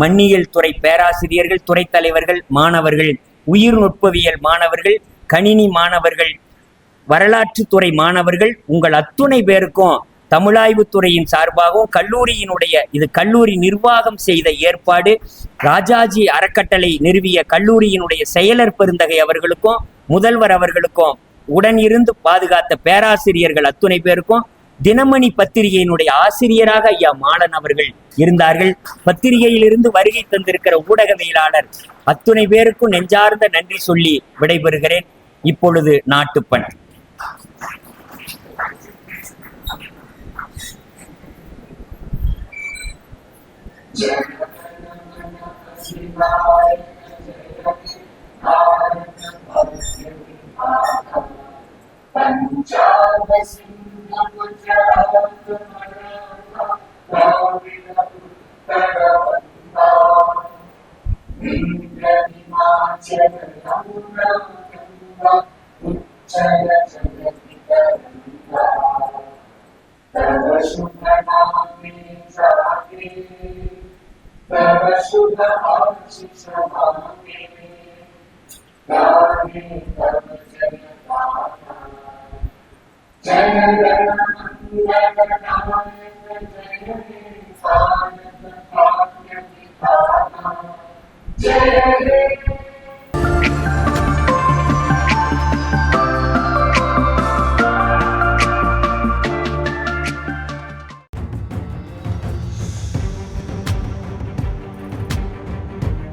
மண்ணியல் துறை பேராசிரியர்கள், துறை தலைவர்கள், மாணவர்கள், உயிர் நுட்பவியல் மாணவர்கள், கணினி மாணவர்கள், வரலாற்றுத்துறை மாணவர்கள், உங்கள் அத்துணை பேருக்கும் தமிழாய்வுத்துறையின் சார்பாகவும் கல்லூரியினுடைய, இது கல்லூரி நிர்வாகம் செய்த ஏற்பாடு, ராஜாஜி அறக்கட்டளை நிறுவிய கல்லூரியினுடைய செயலர் பெருந்தகை அவர்களுக்கும் முதல்வர் அவர்களுக்கும் உடன் இருந்து பாதுகாத்த பேராசிரியர்கள் அத்துணை பேருக்கும், தினமணி பத்திரிகையினுடைய ஆசிரியராக ஐயா மாலன் அவர்கள் இருந்தார்கள். பத்திரிகையிலிருந்து வருகை தந்திருக்கிற ஊடகவியலாளர் அத்துணை பேருக்கும் நெஞ்சார்ந்த நன்றி சொல்லி விடைபெறுகிறேன். இப்பொழுது நாட்டுப்பண். जय